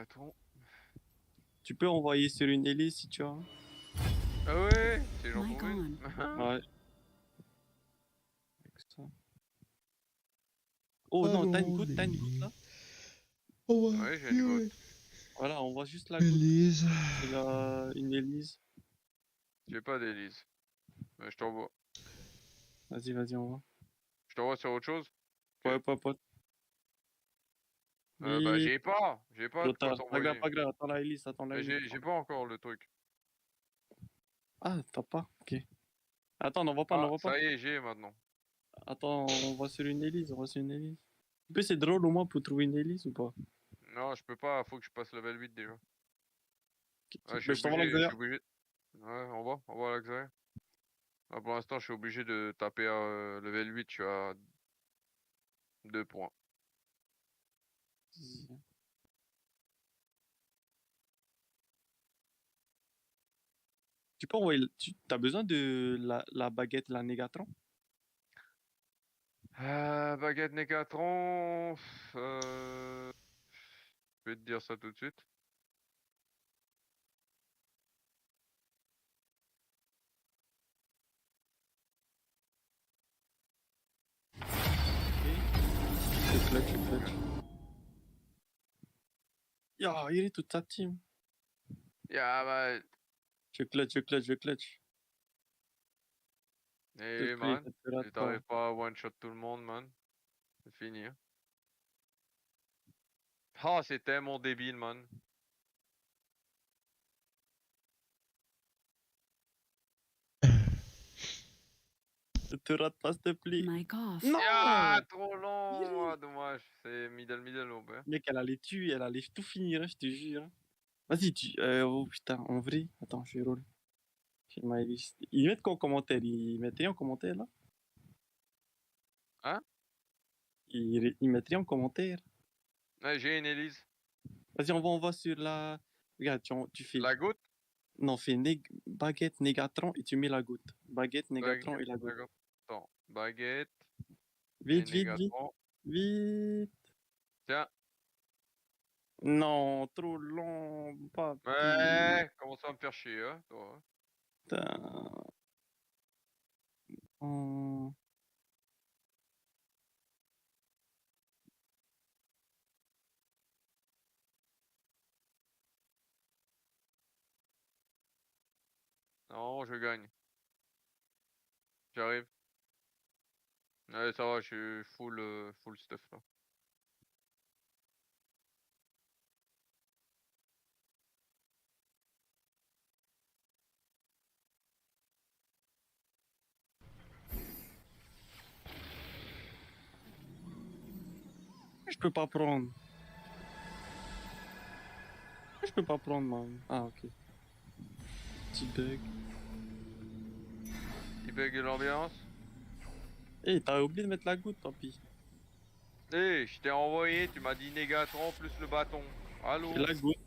Négatron. Tu peux envoyer sur une hélice si tu as. Ah ouais, c'est j'en My trouve une. Ouais. Avec ça. Oh non, t'as une goutte là? Ouais, j'ai une goutte. Voilà, on voit juste la goutte. Elise. C'est une hélice. J'ai pas d'hélice. Mais je t'envoie. Vas-y, on voit. Je t'envoie sur autre chose. Ouais, pote. Bah Vite. j'ai pas de quoi Retard. t'envoyer. Pas grave, attends la hélice, attends la Mais hélice. j'ai pas encore le truc. Ah, t'as pas? Ok. Attends, n'envoie pas, Ah, n'envoie pas. ça y est, j'ai maintenant. Attends, on va sur une hélice, En plus, c'est drôle au moins pour trouver une hélice ou pas? Non, je peux pas, faut que je passe level 8 déjà. Ouais, Mais je t'envoie je l'axaire. suis obligé. Ouais, on va à l'axaire. Ah, pour l'instant, je suis obligé de taper level 8, je suis à 2 points. Tu peux envoyer. T'as besoin de la baguette, la Négatron? Baguette Négatron. Je vais te dire ça tout de suite. Je clutch. Ya, il est toute sa team. Yeah, bah. Je clutch. Eh man, si t'arrives pas à one shot tout le monde, man, c'est fini. Hein. Ah, c'est tellement débile, man. Ne te rate pas, s'il te plaît. Mic off. Non! Ah, trop long! Ah, dommage. C'est middle, au père. Mec, elle allait tuer, elle allait tout finir, hein, je te jure. Vas-y, oh putain, en vrai. Attends, je vais roll. J'ai ma liste. Ils mettent quoi en commentaire? Ils mettraient en commentaire là? Hein? Ils mettraient en commentaire. Ouais, j'ai une Elise. Vas-y, on va sur la. Regarde, tu fais. La goutte? Non, fais baguette Négatron et tu mets la goutte. Baguette, Négatron et la goutte. Attends, baguette. Vite. Vite. Tiens. Non, trop long, pas. Ouais, commence à me faire chier, hein, toi. Putain. Oh. Non, je gagne. J'arrive. Ouais, ça va, je suis full stuff là. Je peux pas prendre. Je peux pas prendre, man. Ah, ok. Petit bug. Il bug l'ambiance. Eh, t'as oublié de mettre la goutte, tant pis. Eh, je t'ai envoyé, tu m'as dit Négatron plus le bâton. Allô? Et la goutte.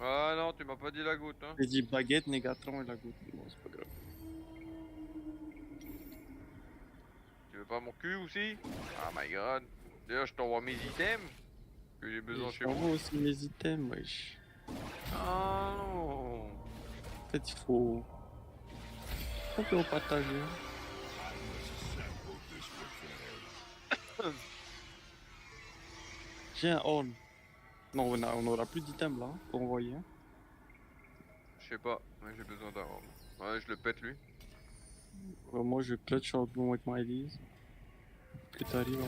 Ah non, tu m'as pas dit la goutte, hein. J'ai dit baguette, Négatron et la goutte. Bon, c'est pas grave. Tu veux pas mon cul aussi? Oh my god. D'ailleurs, je t'envoie mes items que j'ai besoin chez On moi. voit aussi mes items, wesh. Ah non. En fait, il faut. On peut en partager. J'ai un horn. Non, on aura plus d'items là pour envoyer. Hein. Je sais pas, mais j'ai besoin d'un homme. Ouais, je le pète lui. Moi, je clutch au bon avec ma Elise. Que t'arrives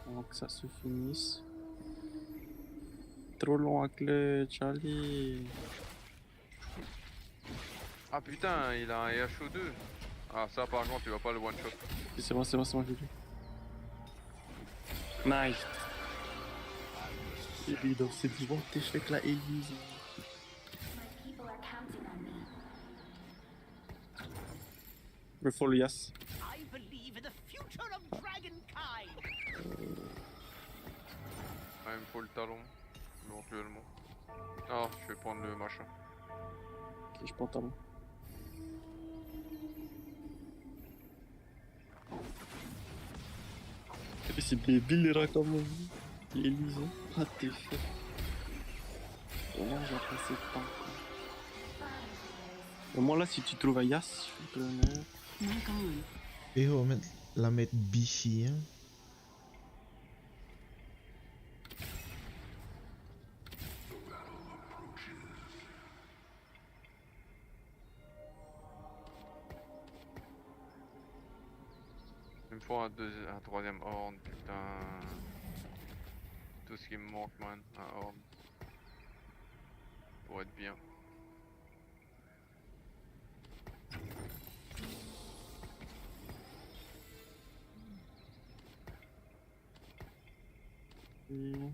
avant que ça se finisse. Trop long à clutch, allez. Ah putain, il a un HO2. Ah ça par contre, tu vas pas le one shot. C'est bon, j'ai vu. Nice. Et lui, donc c'est dit, bon, t'es avec la Elise. Me follow, yes. I believe in the future of dragonkind. Ah, il me faut le talon, éventuellement. Ah, je vais prendre le machin. Ok, je prends talon. Et c'est débile les rats comme on dit. l'Élysée. Ah, t'es fait. Et là, j'ai passé le temps. Quoi. Et moi, là, si tu trouves Ayas, je suis preneur. Mic on. Et on va la mettre bichi, hein. Il me faut un troisième horn, putain. Tout ce qui me manque, man. Un horn. Pour être bien. Et...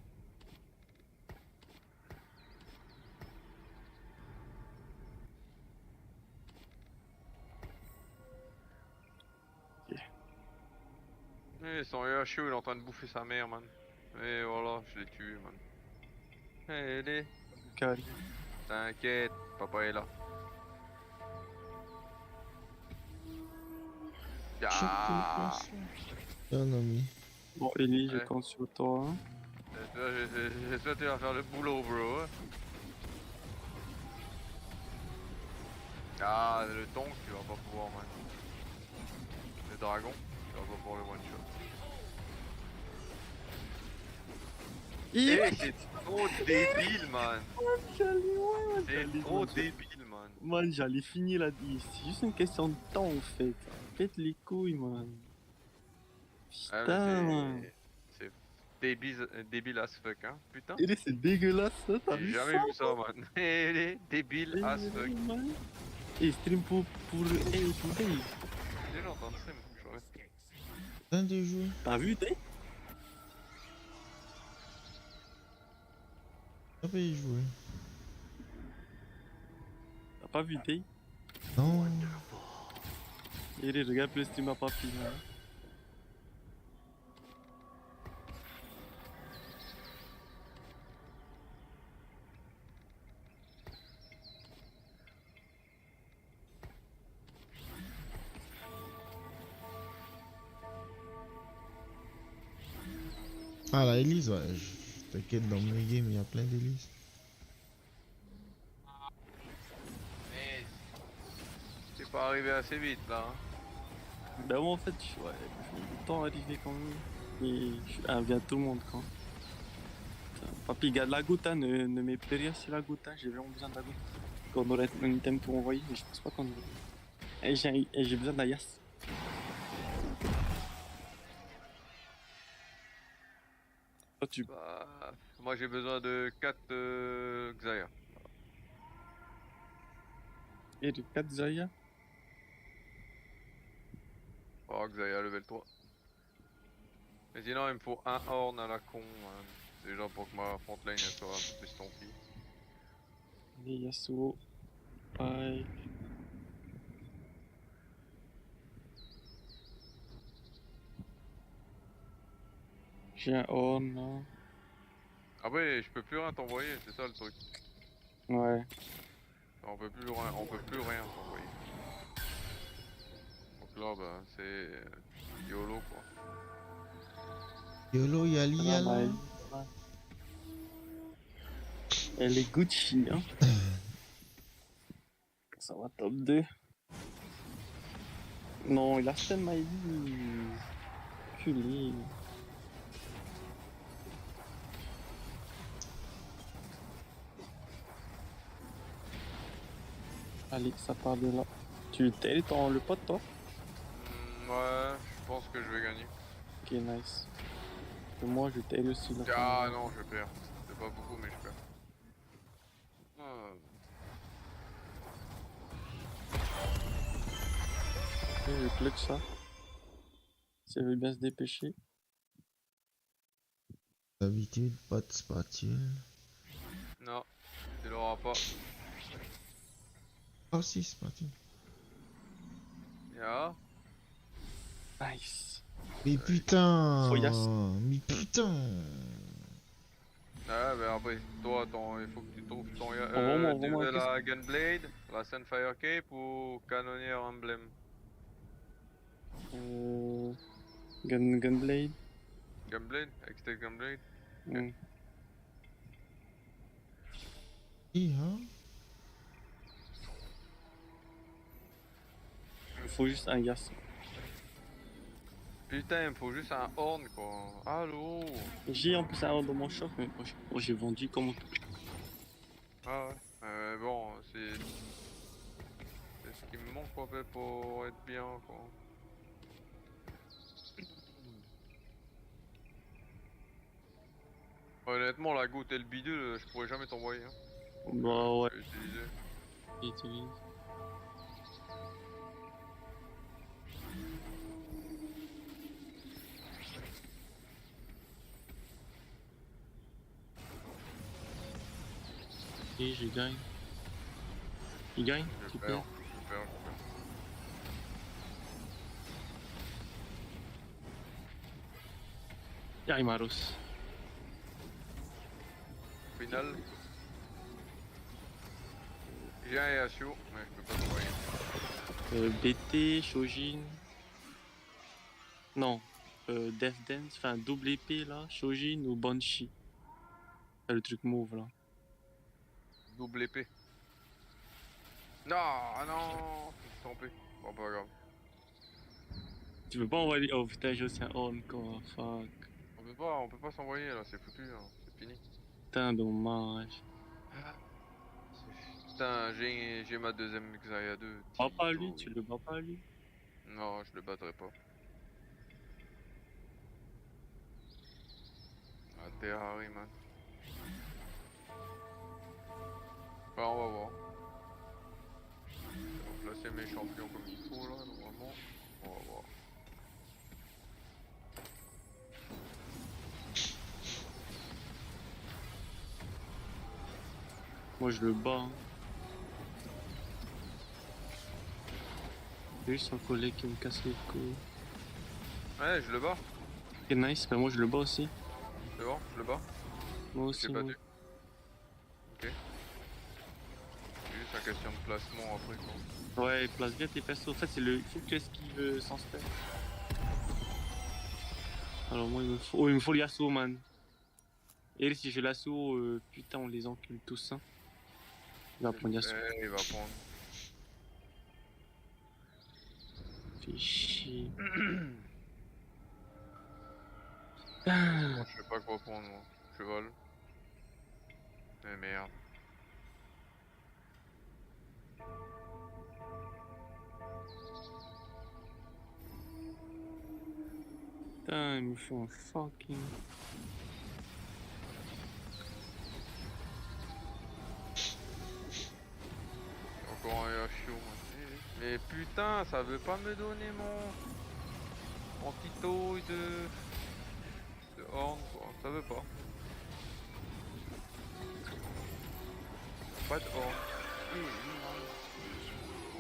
Et son Yashio, il est en train de bouffer sa mère, man. Et voilà, je l'ai tué, man. Allez, Cali. t'inquiète, papa est là. Ah, Un ami. Bon, Ellie, je Ouais. compte sur toi. Hein. j'espère que tu vas faire le boulot, bro. Ah, le tonk, tu vas pas pouvoir, man. Le dragon, tu vas pas pouvoir le one shot. Eh, c'est trop débile, man. C'est trop débile, man. Man, j'allais finir là. C'est juste une question de temps, en fait. Pète les couilles, man. Ah, Putain, mais man. c'est débile as fuck, hein. Putain. Ellie, c'est dégueulasse, ça. T'as J'ai vu jamais ça? vu ça, man. Il est débile as fuck. Man. Et stream pour Dave. J'ai déjà entendu ça, mais faut que je regarde. Un des jeux. T'as vu, Dave? On va y jouer. T'as pas vu, Dave? Non. Ellie, regarde le stream à papy, là. Ah, la Elise, ouais. T'inquiète, dans mes games, il y a plein d'Elise. Mais c'est pas arrivé assez vite, là. Hein. Ben moi en fait, je mets du temps à arriver quand même. Et vient tout le monde quand. Putain, papy, garde la goutte, hein, ne mets plus rien sur la goutte, hein, j'ai vraiment besoin de la goutte. Qu'on aurait un item pour envoyer, mais je pense pas qu'on aurait. Et j'ai besoin d'Ayas. Toi tu. Bah, moi j'ai besoin de 4 Xayah. Et de 4 Zaya. Oh, Xayah level 3. Mais sinon, il me faut un horn à la con, man. Déjà pour que ma frontline elle soit un peu plus stompie. Et Yasuo. Pareil. J'ai un horn là. Ah ouais, je peux plus rien t'envoyer, c'est ça le truc. Ouais. On peut plus rien t'envoyer. Donc là, bah, c'est YOLO quoi. YOLO, Yali, Ah, Yala. bah, elle est Gucci, hein. Ça va top 2. Non, il a stun my vie. Culé. Allez, ça part de là. Tu t'es le pote, toi? Ouais, je pense que je vais gagner. Ok, nice. Et moi, je t'aide aussi là. Ah non, je perds. C'est pas beaucoup, mais je perds. Ah. Ok, je clutch ça. Si elle veut bien se dépêcher. D'habitude, pas de spatule. Non, tu l'auras pas. Ah si, spatule. Ya. Nice. Mais putain. Foyas. Mais putain. Ouais, mais après, toi, il faut que tu trouves ton. Envoie-moi, La Gunblade, la Sunfire Cape ou Cannoneer Emblem. Gunblade. Gunblade, Extec Gunblade. Hmm. Hein? Il me faut juste un garçon. Putain, il me faut juste un horn quoi. Allô? J'ai en plus un horn dans mon shop, mais j'ai vendu comment. Ah ouais. Bon, c'est ce qui me manque en fait pour être bien quoi. Honnêtement, la goutte et le bidule, je pourrais jamais t'envoyer. Hein. Donc, Bah ouais, je vais utiliser. j'utilise. Et je gagne. Il gagne? Je Super. perds, je perds, je perds. Y'a Maros. Au final, j'ai un Yasuo, mais je peux pas t'envoyer. BT, Shojin. Non. Death Dance, enfin double épée là, Shojin ou Banshee. C'est le truc mauve là. Double épée. Non, ah non, je me suis trompé. Bon, pas grave. Tu peux pas envoyer. Oh putain, j'ai aussi un horn quoi. Fuck. On peut pas s'envoyer là, c'est foutu, hein. C'est fini. Putain, dommage. Ah, putain, j'ai ma deuxième Xayah 2. Bats pas lui, Tito. tu le bats pas lui. Non, je le battrai pas. Ah, t'es Harry, man. Enfin, on va voir. Je vais placer mes champions comme il faut là, normalement. On va voir. Moi je le bats. Hein. J'ai juste un collègue qui me casse les couilles. Ouais, je le bats. Ok, nice, bah moi je le bats aussi. C'est bon, je le bats. Moi Je aussi, l'ai moi. battu. Ok. C'est juste une question de placement après quoi. Ouais, place bien tes persos. En fait, c'est le. Il faut que tu esquives sans spell. Alors moi, il me faut. Oh, il me faut le Yasuo, man. Et si je l'assaut, putain, on les encule tous. Hein. Il va prendre Yasuo. Il va prendre. Fais chier. Moi, je sais pas quoi prendre, moi. Cheval. Mais merde. Putain, il me faut un fucking. Encore un Yashio, moi. Mais putain, ça veut pas me donner mon petit toy de horn, quoi. Ça veut pas. Pas de horn.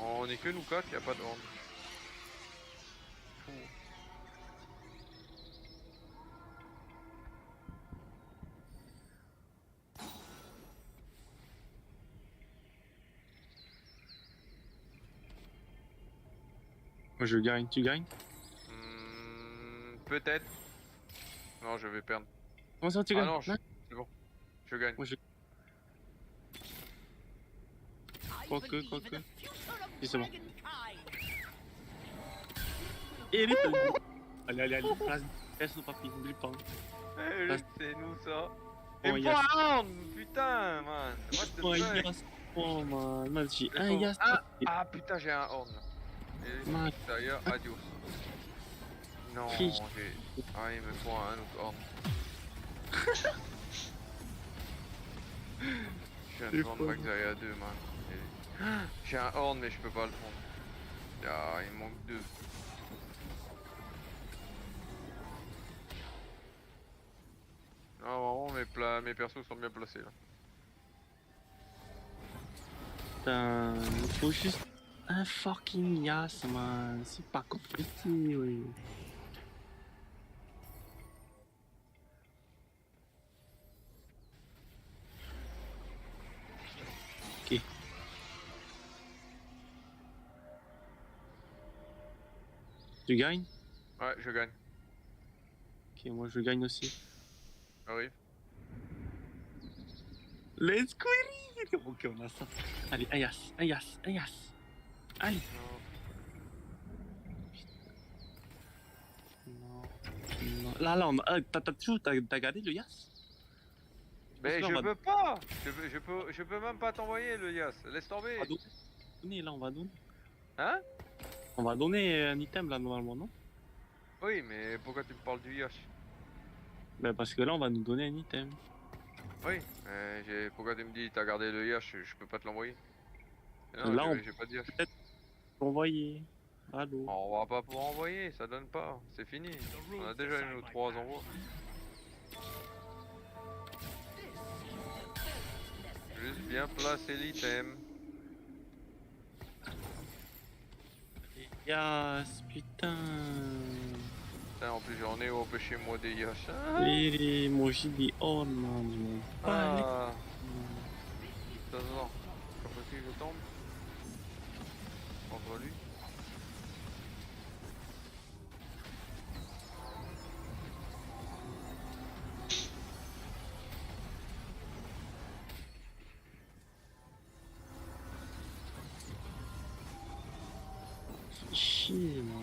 On est que nous quatre, y a pas de horn. Fou. Moi je gagne, tu gagnes? Peut-être. Non, je vais perdre. Comment ça tu Ah gagnes? non, Hein c'est bon. Je gagne. Moi je. I Quoique, believe in quoique. the future of Si, c'est bon. dragonkind. Et les allez, allez, allez, place. Laisse-nous papi, n'oublie pas. C'est nous ça. Oh, Il me faut Yasuo. un horn, putain, man. What the Oh, fuck? Yasuo, oh man, man, j'ai Il me un faut Yasuo. Ah putain, j'ai un horn. Et Man. d'ailleurs, adios. Non, Fiche. j'ai. Ah, il me faut un autre horn. Je viens de vendre ma Xayah 2, man. J'ai un horn, mais je peux pas le prendre. Ah, il me manque deux. Ah, vraiment, mes persos sont bien placés là. Putain, il faut juste un fucking Yas, man. C'est pas compliqué, oui. Ok. Tu gagnes? Ouais, je gagne. Ok, moi je gagne aussi. Arrive. Let's query. Ok, on a ça. Allez, Ayas, Ayas, Ayas. Allez. Non. Non. Là, on a... t'as gardé le Yas? Parce Mais que là, je on va peux pas. Je peux même pas t'envoyer le Yas. Laisse tomber. donner, là, on va donner. Hein? On va donner un item, là, normalement, non? Oui, mais pourquoi tu me parles du Yash? Ben, parce que là, on va nous donner un item. Oui, pourquoi tu me dis t'as gardé le Yash? Je peux pas te l'envoyer. Non, Là, on j'ai pas de Yash. peut-être envoyer. Allô? On va pas pouvoir envoyer, ça donne pas. C'est fini. On a déjà eu nos 3 envois. Juste bien placer l'item. Yas, putain. Putain, en plus j'en ai empêché-moi des Yash. Ah, Et moi, j'ai dit, oh non, je m'en bats les ah. couilles. Non. Pas possible, je tombe. Contre lui. Fais chier, moi.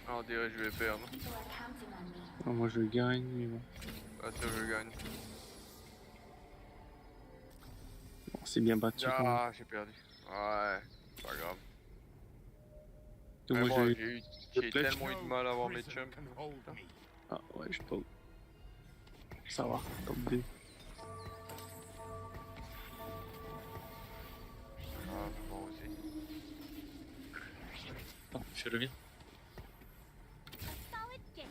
Ah, on dirait que je vais perdre. Ah, moi, je gagne, mais bon. Ah, ça, je gagne. Bon, c'est bien battu, quand même. Ah, j'ai perdu. Ouais, pas grave. Que Mais moi, moi, je... j'ai tellement eu de mal à avoir mes chums. Ah, ouais, je peux... Ça va, top 2. Ah, moi aussi. Attends, je reviens. Solid game.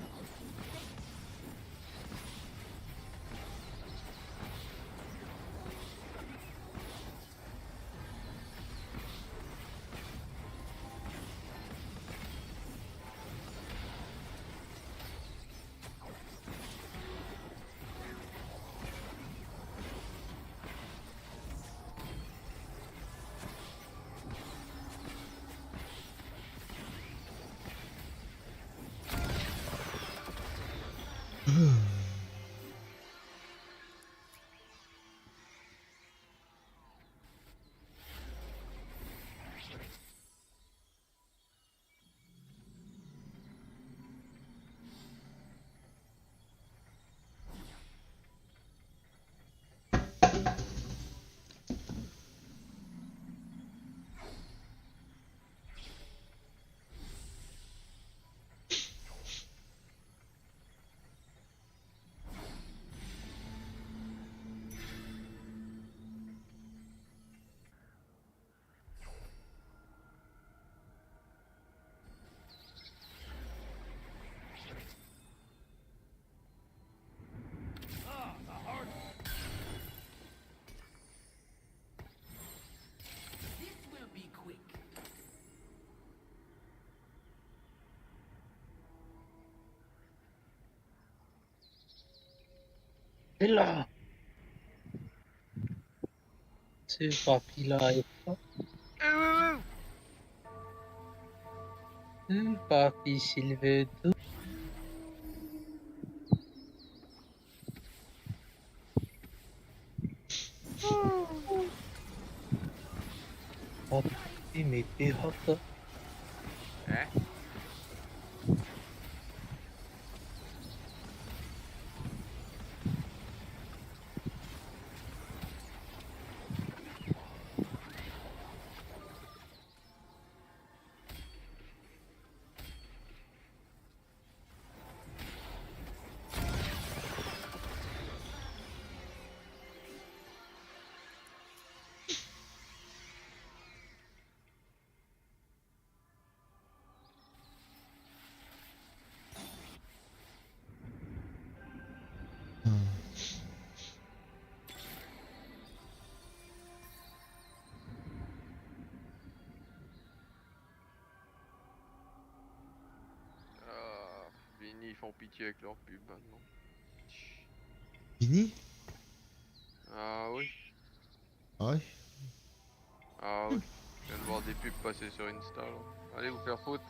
Et là, c'est papy là et pas. Papy Sylvette. Papy, mais t'es hot. Hein? Ah, Vini, ils font pitié avec leur pub maintenant. Fini? Ah oui. Ah ouais? Ah ouais. Je viens de voir des pubs passer sur Insta. Là. Allez vous faire foutre.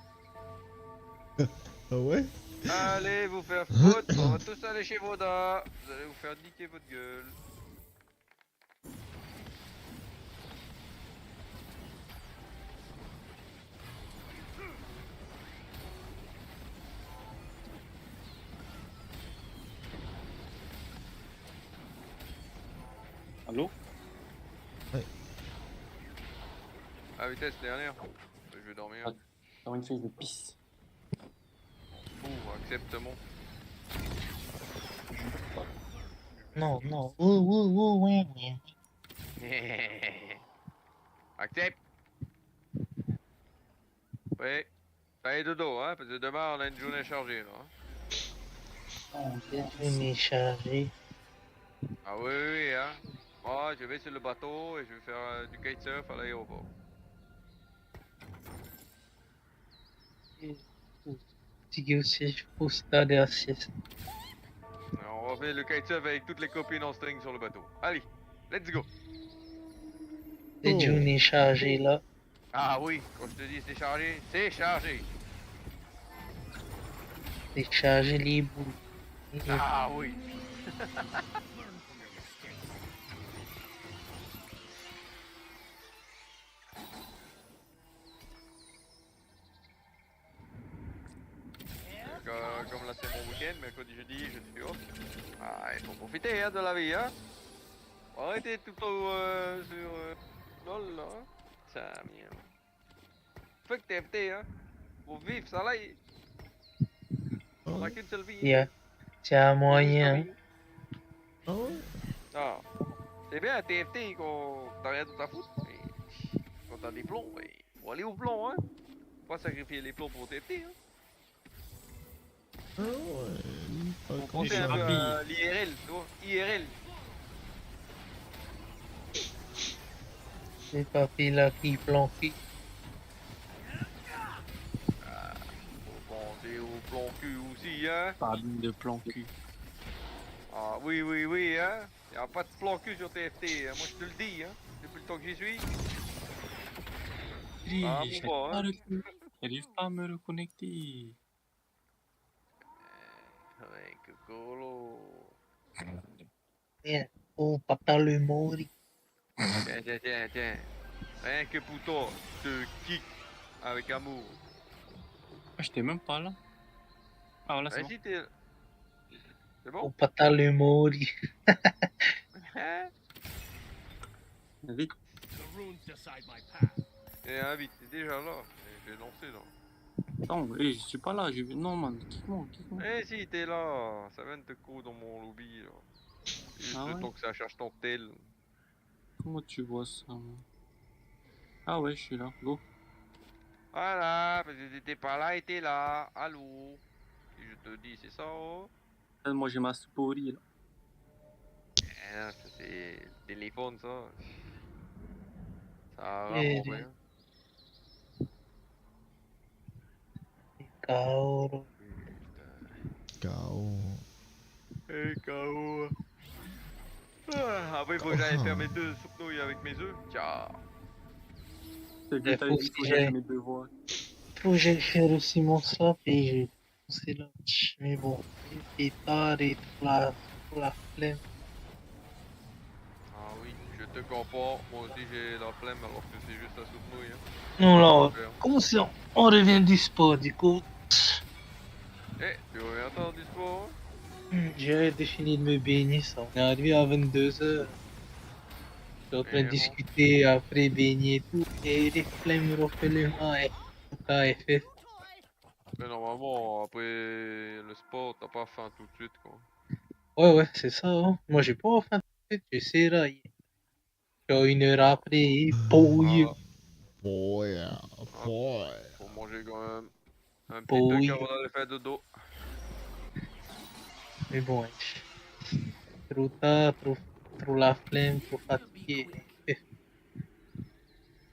Ah ouais? Allez vous faire foutre. On va tous aller chez Voda. Vous allez vous faire niquer votre gueule. Allô? À vitesse dernière. Je vais dormir. Ah. Dans une phase de pisse. Accepte-moi. Non, non. Ouais. Accepte. Ouais. Allez dodo, hein, parce que demain on a une journée chargée là. Hein. On est chargé. Ah oui, oui, oui, hein. Moi, je vais sur le bateau et je vais faire du kitesurf à l'aéroport. Fatigué aussi, je pose tard de la sieste. Alors, on va faire le kitesurf avec toutes les copines en string sur le bateau. Allez, let's go. Cette journée chargée là. Ah oui, quand je te dis c'est chargé, c'est chargé. C'est chargé les boules. Ah oui. Comme là c'est mon week-end, mercredi, jeudi, je suis off. Ah, il faut profiter hein, de la vie, hein. Arrêtez tout le temps sur LOL là. Hein. Ça, merde. Fuck TFT, hein. Faut vivre ça là. On a qu'une seule vie. Yeah. C'est un moyen. Hein. Ah ouais? Ah. C'est bien un TFT quand t'as rien de ta foutre. Mais quand t'as des plombs, faut aller au plomb, hein. Faut pas sacrifier les plombs pour TFT, hein. Ah ouais. Pas Faut quand penser un ça. peu à l'IRL, tu vois. IRL. C'est papy là qui planqué. Faut penser au plan cul aussi, hein. Parle de plan cul. Ah oui, oui, oui, hein. Y'a pas de plan cul sur TFT, hein. Moi je te le dis, hein. Depuis le temps que j'y suis. Ah, J'arrive bon, pas, hein. j'arrive pas à me reconnecter. Ouais, que colo. Yeah. Oh, papa le mori. Tiens. Rien que pour toi, je te kick avec amour. Ah, j'étais même pas là. Ah voilà, c'est bon. Vas-y, t'es. C'est Oh, bon? papa le mori. Hein? Vite. The runes decide my path. Et invite, t'es déjà là. Je l'ai lancé là. Attends, je suis pas là. Non, man, quitte-moi. Eh si, t'es là. Ça vient de te coudre dans mon lobby là. C'est juste Ah le ouais? temps que ça cherche ton tel. Comment tu vois ça, moi? Ah ouais, je suis là. Go. Voilà, parce que t'étais pas là et t'es là. Allô? Si je te dis, c'est ça, oh? Moi, j'ai ma souris là. Eh non, ça, c'est le téléphone, ça. Ça a Eh, vraiment rien. Kaoro. Putain. KO. Eh, KO. Ah, après, il faut que j'aille faire mes 2 soupes nouilles avec mes œufs. Tiens. C'est Il bien, faut t'as dit que que j'aille- j'ai mes devoirs. Faut que j'aille faire aussi mon slap et j'ai pensé lunch. Mais bon, il est tard et pour la flemme. Ah oui, je te comprends. Moi aussi, j'ai la flemme alors que c'est juste la soupe nouille. Hein. Non, là, Faire. comment c'est on revient du sport, du coup. Eh, tu reviens tard du sport? Hein? J'ai défini de me baigner, ça. On est arrivé à 22h. Je suis en train Et de bon. discuter après baigner et tout. Et les flemmes refait le KFF. Mais normalement, après le sport, t'as pas faim tout de suite, quoi. Ouais, c'est ça. Hein. Moi, j'ai pas faim. J'essaierai. Genre 1 heure après, pouille. Ah, Boy. Boy. faut manger quand même. Un petit Pouille. truc avant d'aller faire dodo. Mais bon, trop tard, trop la flemme, trop fatigué.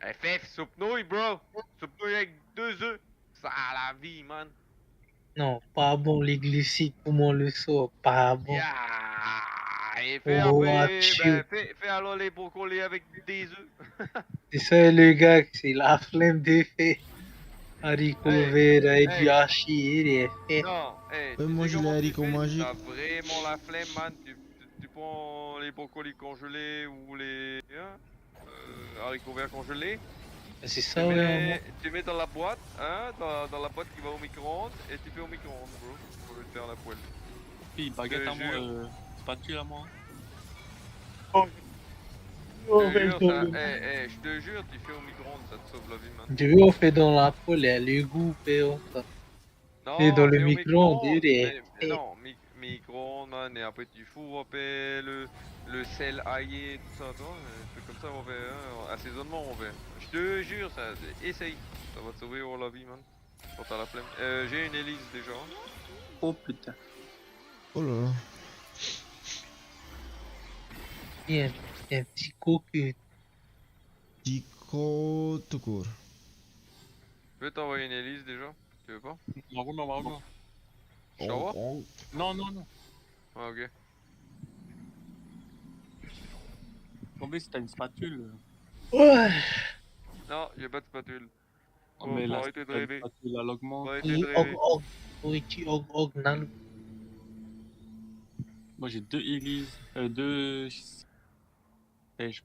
FF, soupe nouille, bro! Soupe nouille avec 2 œufs! Ça a la vie, man! Non, pas bon les glucides, comment le sort, pas bon. Yeah! Et fais Oh, après, achou. ben, fais alors les brocolis avec des œufs. C'est ça le gars, c'est la flemme de faire. Haricots Hey, verts et du hey, hachis, il est fait. non, hey, Ouais, tu moi sais j'ai les comment tu haricots fais? Si magiques. t'as vraiment la flemme, man, tu prends les brocolis congelés ou les haricots verts congelés, C'est ça, ouais, maman. tu mets dans la boîte, hein, dans la boîte qui va au micro-ondes, et tu fais au micro-ondes, bro, au lieu de faire à la poêle. Puis Je baguette te à moi, jure, spatule à moi. Oh, je te jure, ça, je te jure, tu fais au micro-ondes, ça te sauve la vie, man. Tu veux, on fait dans la poêle, il y a le goût, frérot, ça. Et dans Non, le fais au micro-ondes, il micro-ondes. est Mais fait. non, micro-ondes, man. Et après, tu fourres après le sel aillé, tout ça, toi. Un truc comme ça, on fait. Hein, assaisonnement, on fait. Je te jure, ça. Essaye. Ça va te sauver oh, la vie, man. Quand t'as la flemme. J'ai une hélice déjà. Oh putain. Oh là là. Il y a un petit cocu. Tico tout court. Je vais t'envoyer une hélice déjà. Tu veux pas? Marron, marron. Je t'envoie? Oh, Non, non, non. Ah, ok. Tombé si t'as une spatule. Ouais. Non, j'ai pas de spatule. Oh, Faut, mais faut là, si arrêter de t'as une rêver. spatule, elle Faut augmente. arrêter de Et og, rêver. og. Oui, tu og, nan. Moi, j'ai deux hélices. Deux. Sèches.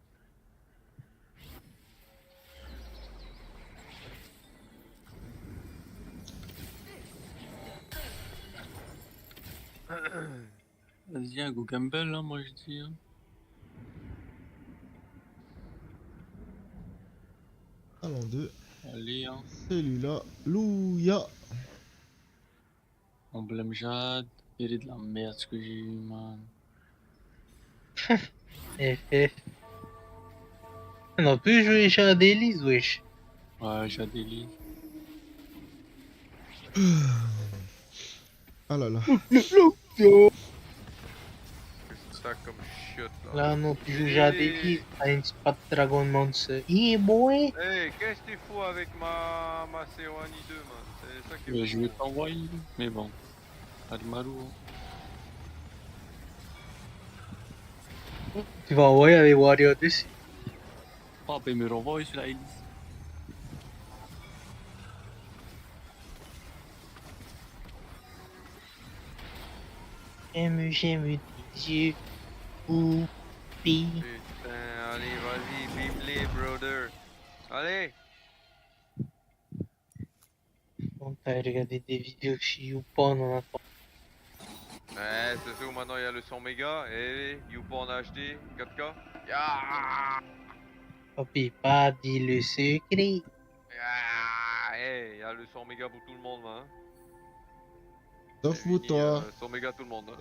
Vas-y, un go gamble, là, moi, je dis. Hein. allons deux. Allez, hein. Celui-là, Louia. Emblème Jade. Il est de la merde ce que j'ai eu, man. FF. On peut jouer chez Délice, wesh. Ouais, Jade Elise. Ah là là. Qu'est-ce que t'as comme chiotte là? Là, non, tu joues chez Délice. T'as une spot Dragon Monster. Yeah, boy. Hey, qu'est-ce que tu fous avec ma Seoani 2, man? C'est ça qui est Mais je vais fou. t'envoyer. Mais bon. Admaru. Hein. Tu vas envoyer avec Warrior dessus. Oh, ben, me renvoie sur la hélice. J'aime tes yeux. Oupi. Putain, allez, vas-y, bim-les, brother. Allez! On t'a regardé des vidéos chez YouPorn, on attend. Ouais, c'est sûr, maintenant il y a le son méga. Et YouPorn HD, 4K. Ya! Papi, pas dit le secret. Ya! Hey, il y a le son méga pour tout le monde, hein. Sauf C'est pour fini, toi. son méga tout le monde. Hein.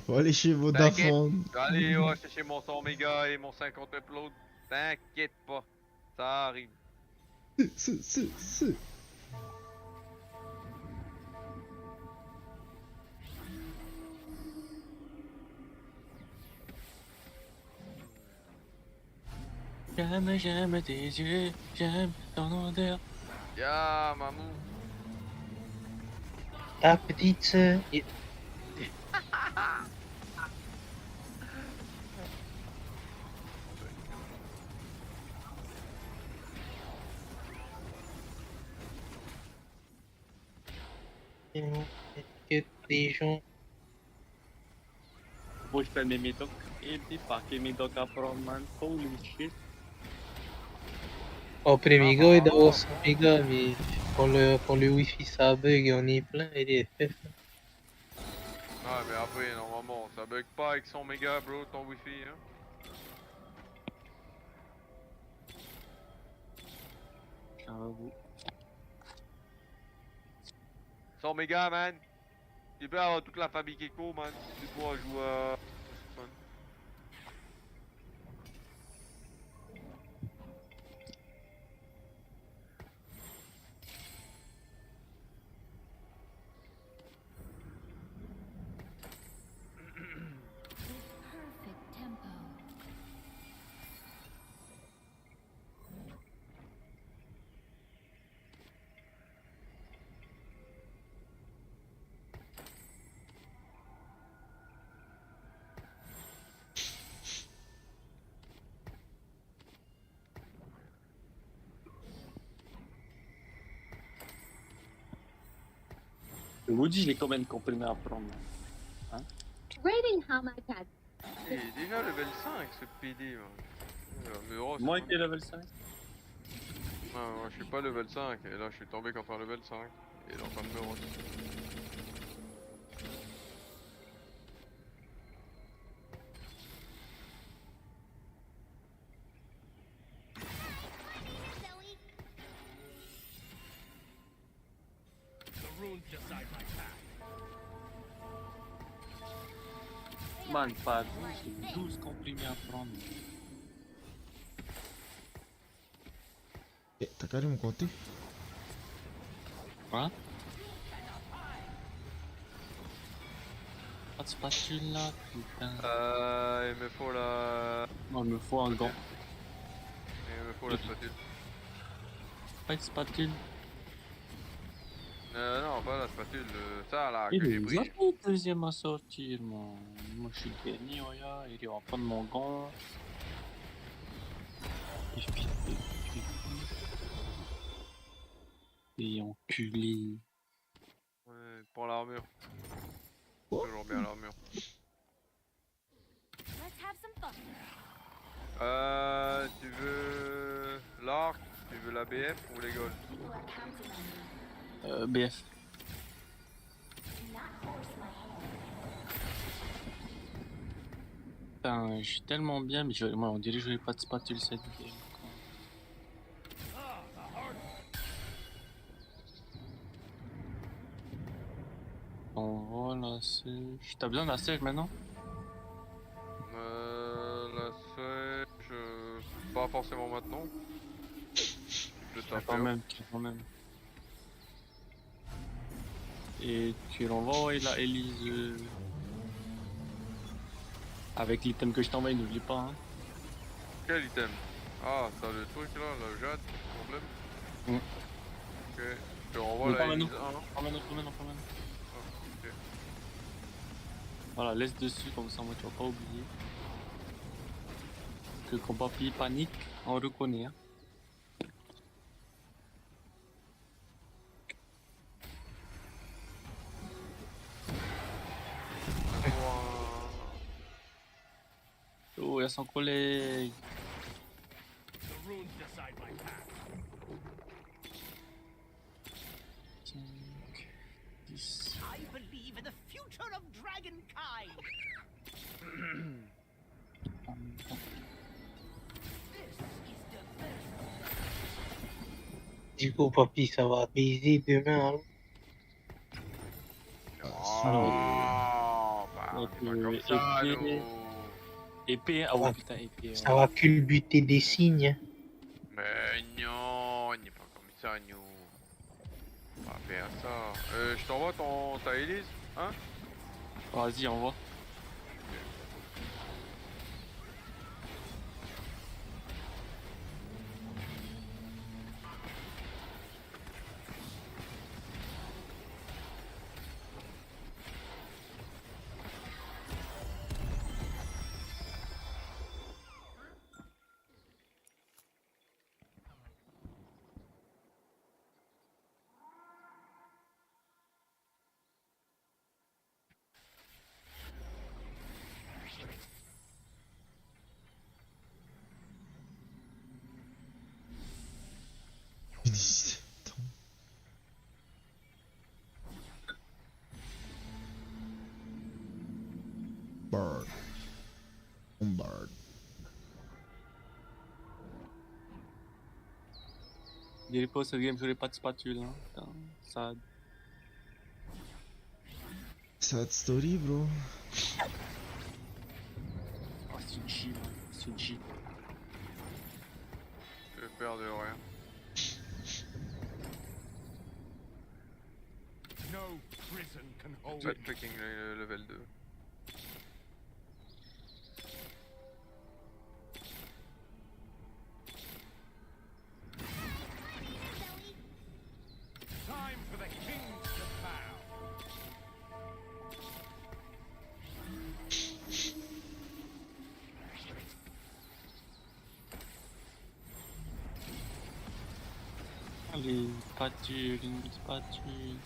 Faut aller chez T'inquiète. Vodafone. Allez, on va chercher mon 100 mégas et mon 50 upload. T'inquiète pas. Ça arrive. C'est. J'aime tes yeux, j'aime ton odeur. Ya, mamou. Ta petite sœur. Que des gens. Bon, je fais mes médocs. Et puis, pas que mes médocs à prendre, man. Holy shit. Au premier Ah, gars, il bah, doit avoir 100 mégas, mais quand le wifi ça bug et on est plein, il est FF. Ouais, mais après, normalement, ça bug pas avec 100 mégas, bro, ton wifi, hein. J'avoue. 100 mégas, man. Tu peux avoir toute la famille Keko, man. Tu pourras jouer à... man. Perfect tempo. Je vous dis, j'ai combien de comprimés à prendre. Rating how much I Il est déjà level 5 ce PD. Mais oh, c'est Moi pas qui est level 5. moi, je suis pas level 5 et là je suis tombé contre un level 5. Et il est en train de me rot. Zoe. Man, pas 12, j'ai 12 comprimés à prendre. Eh, t'as carrément compté? Hein? Pas de spatule là, putain. Il me faut la. Non, il me faut un gant. Il me faut la spatule. Pas de spatule. Non, pas la spatule, ça là Il que j'ai est pris. jamais le deuxième à sortir, moi. Moi, je suis le dernier, regarde. Il va prendre mon gant. Et enculé. Ouais, pour l'armure. Quoi? Toujours bien l'armure. let's have some fun. Tu veux l'arc, tu veux la BF ou les golds? You are counting on me. BF. Do not force my hand. Putain, je suis tellement bien, mais moi, on dirait que je n'ai pas de spatule cette game. On voit la sèche. T'as besoin de la sèche maintenant? La sèche, pas forcément maintenant. Je vais taper. Quand même. Et tu l'envoies la Elise avec l'item que je t'envoie, n'oublie pas. Hein. Quel item? Ah, t'as le truc là, le jade, problème. Mm. Ok, je te renvoie Mais la pas maintenant. Elise 1. Pas maintenant. Ok. Voilà, laisse dessus comme ça, moi tu vas pas oublier. Que quand papy panique, on reconnaît. Hein. Oh, il y a son collègue. The runes decide my path. 5, 10. I believe in the future of dragonkind. This is the best. Du coup, papy, ça va baiser demain. Hein. Oh, bah, on est pas comme ça, nous. Épée, ah ouais, putain, épée. Ça va culbuter des signes. Hein. Mais non, on n'est pas comme ça, nous. On va faire ça. Je t'envoie ta Elise, hein? Vas-y, envoie. Attends. Bird. Bird. Je dirais pas cette game, j'aurais pas de spatule. Hein. Putain, ça. Sad story, bro. Oh, c'est G, man. C'est G. Je vais faire de rien. No prison can hold Pas de fucking level 2. Time for the kings to bow. Allez, spatule, une spatule.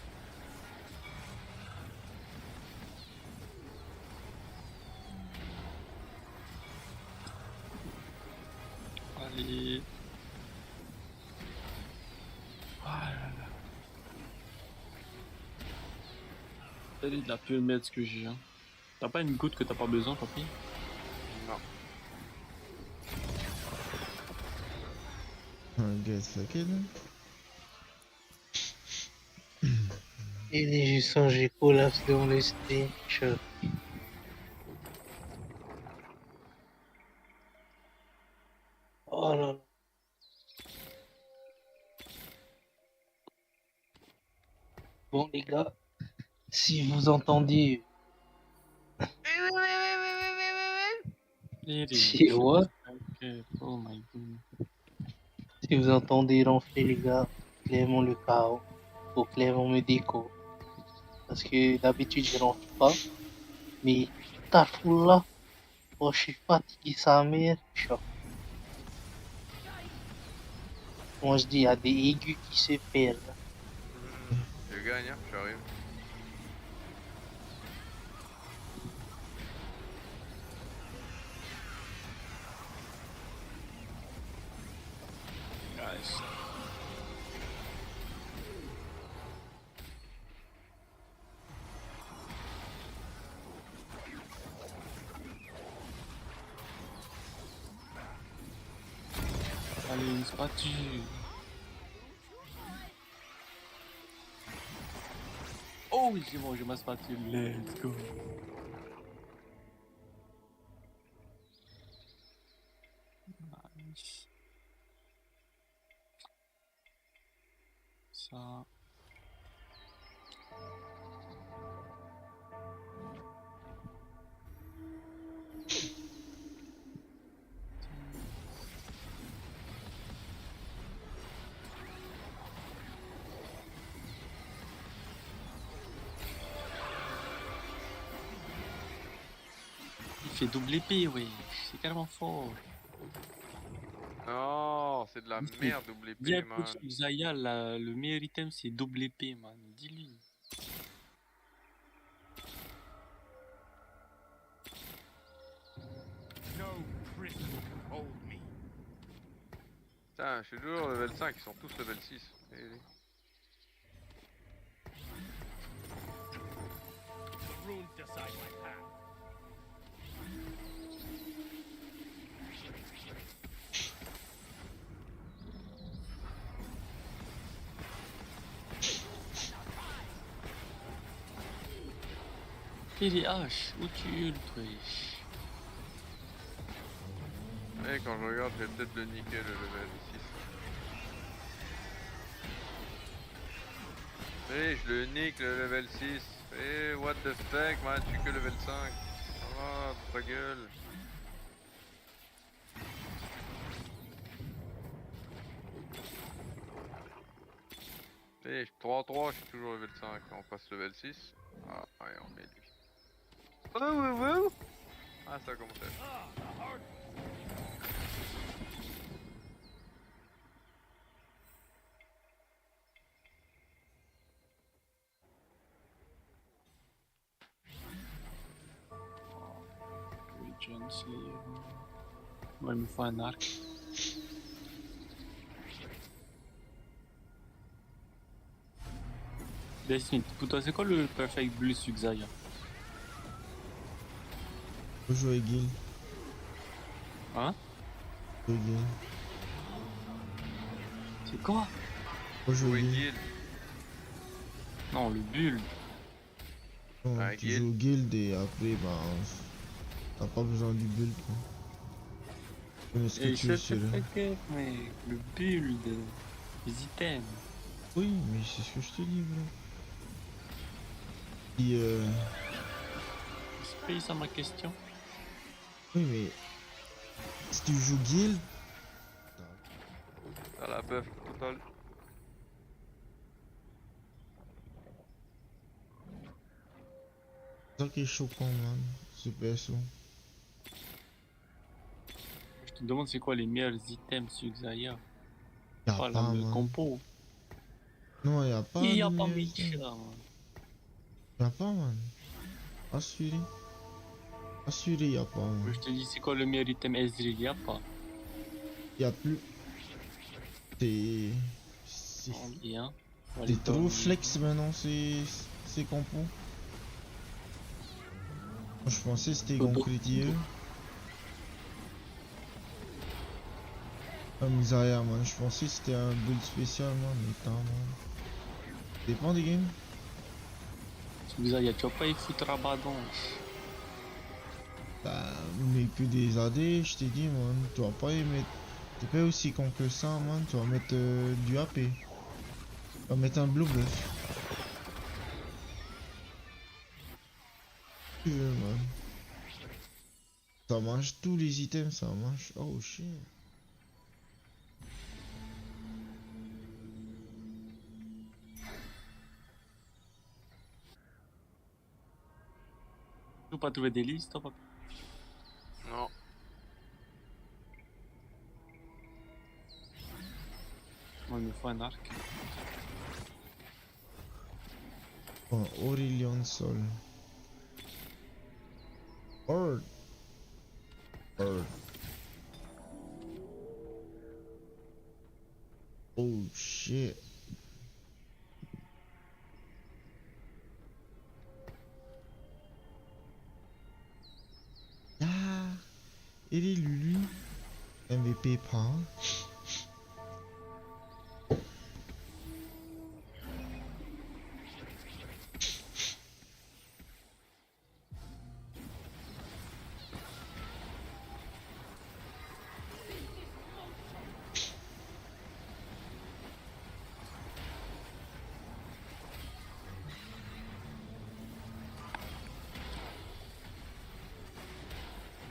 Allez. Ah là là. Allez, il a pu le mettre ce que j'ai. Hein. T'as pas une goutte que t'as pas besoin, papy? Non. Get fucked. Et j'ai songé collapse dans le stream. Choc. Oh là là. Bon les gars, si vous entendez... Si, what? Okay. Oh my god. Si vous entendez ronfler les gars, Clément le chaos ou Clément me déco. Parce que d'habitude je ronfle pas. Mais Carrefour là, oh, je suis fatigué sa mère. Choc. Moi je dis, il y a des aigus qui se perdent. Je gagne, hein, j'arrive. Guys. Allez, une spatule. Oh oui, j'ai mangé ma spatule. Let's go. Nice. Ça. Il fait double épée, oui. C'est carrément fort. Non, c'est de la Il fait merde, double épée, Bien man. que Zaya, le meilleur item, c'est double épée, man. Dis-lui. No prison can hold me. Putain, je suis toujours level 5, ils sont tous level 6. Runes decide my path. Et les haches, où tu ultres, wesh. Et quand je regarde, je vais peut-être le niquer le level 6. Et je le nique le level 6. Et what the fuck, man, je suis que level 5. Oh, ta gueule. Et 3-3, je suis toujours level 5. On passe level 6. Ah, ouais, on met lui. Oh, ouais, ouais. Ah, ça a commencé. Regen Slayer. Moi, il me faut un arc. Destiny, pour toi, c'est quoi le perfect blue sur Xayah? Faut jouer Guild. Hein? Jouer Guild. C'est quoi? Faut jouer Jouer Guild. guild. Non, le build. Non, Ah, tu Guild. joues Guild et après, bah, t'as pas besoin du build, quoi. Mais ce que Et tu veux shut sur... the fuck up, mec. Le build. Les items. Oui, mais c'est ce que je te dis, bro. Si, C'est pas ça ma question. Oui, mais... Si tu joues Guild... T'as la buff totale. C'est ça qui est choquant, man. Ce perso. Je te demande c'est quoi les meilleurs items sur Xayah. Y'a Pas pas, le man. compo. Non, y'a pas Il y de a pas meilleur Misha. item. Y'a pas, man. Assuré. Assuré, y'a pas, man. Je te dis c'est quoi le meilleur item Ezreal, y a pas. Y a plus. C'est En lien. On va aller c'est dans trop le- flex maintenant ces compos. Moi, je pensais que c'était Dodo. concrétisé. Comme Zaya, man. Je pensais que c'était un build spécial, man. Mais attends, man. Dépend des games. C'est bizarre, y a toujours pas écouté Rabadon. Bah, mais que des AD, je t'ai dit, man. Tu vas pas y mettre. T'es pas aussi con que ça, man. Tu vas mettre du AP. Tu vas mettre un blue buff. Tu veux, man. Ça mange tous les items, ça mange. Oh shit. Tu peux pas trouver des listes, toi, papa? Non. Moi, il me faut un arc. Bon, Aurelion Sol. Horde. Horde. Oh shit. Ah. Et les Lulu. MVP pas.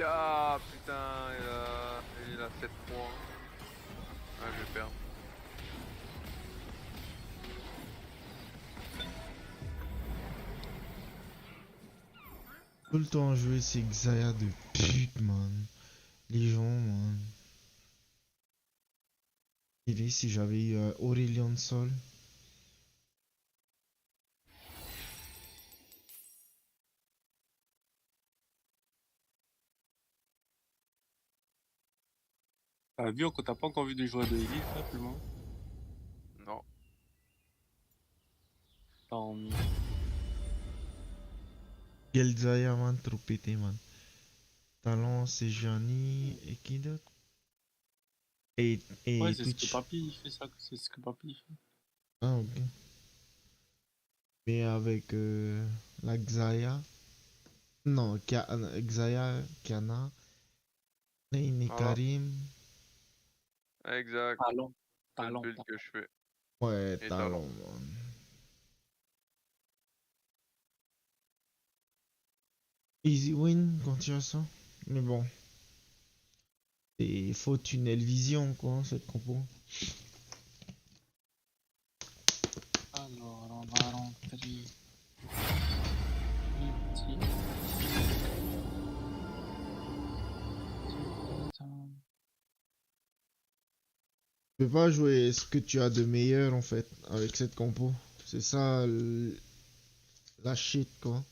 Ah putain, il a 7 points. Ah, je vais perdre. Tout le temps jouer ces Xayah de pute, man. Les gens, man. Et si j'avais eu Aurelion Sol. T'as vu, quand t'as pas encore vu de joueur de Elite, là, tout le monde? Non. Tant mieux. Quel Xayah, man, trop pété, man. Talent, c'est Gianni. Et qui d'autre? Et Ouais, c'est ce que Twitch. Papy il fait ça, c'est ce que Papy il fait. Ah, ok. Mais avec la Xayah. Non, Xayah, Kiana. Lane et Voilà. Karim. Exact. Talon. C'est le Talon. build que je fais. Ouais, Et talent, talent. man. Easy win quand tu as ça. Mais bon. Il faut tunnel vision, quoi, cette compo. Alors, on va rentrer. Ici. Tu peux pas jouer ce que tu as de meilleur, en fait, avec cette compo. C'est ça, la shit, quoi.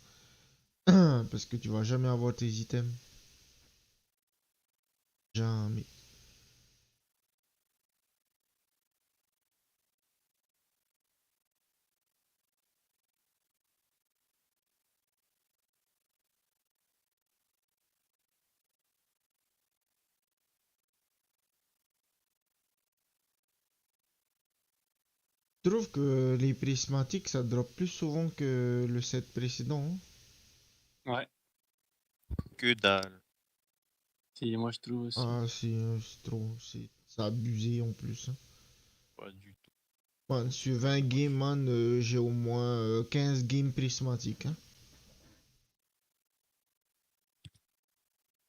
Parce que tu vas jamais avoir tes items. Jamais. Je trouve que les prismatiques, ça drop plus souvent que le set précédent, hein. Ouais, Que dalle. moi je trouve aussi. Ah, c'est trop. C'est abusé en plus, hein. Pas du tout. Man, sur 20 games, man, j'ai au moins 15 games prismatiques, hein.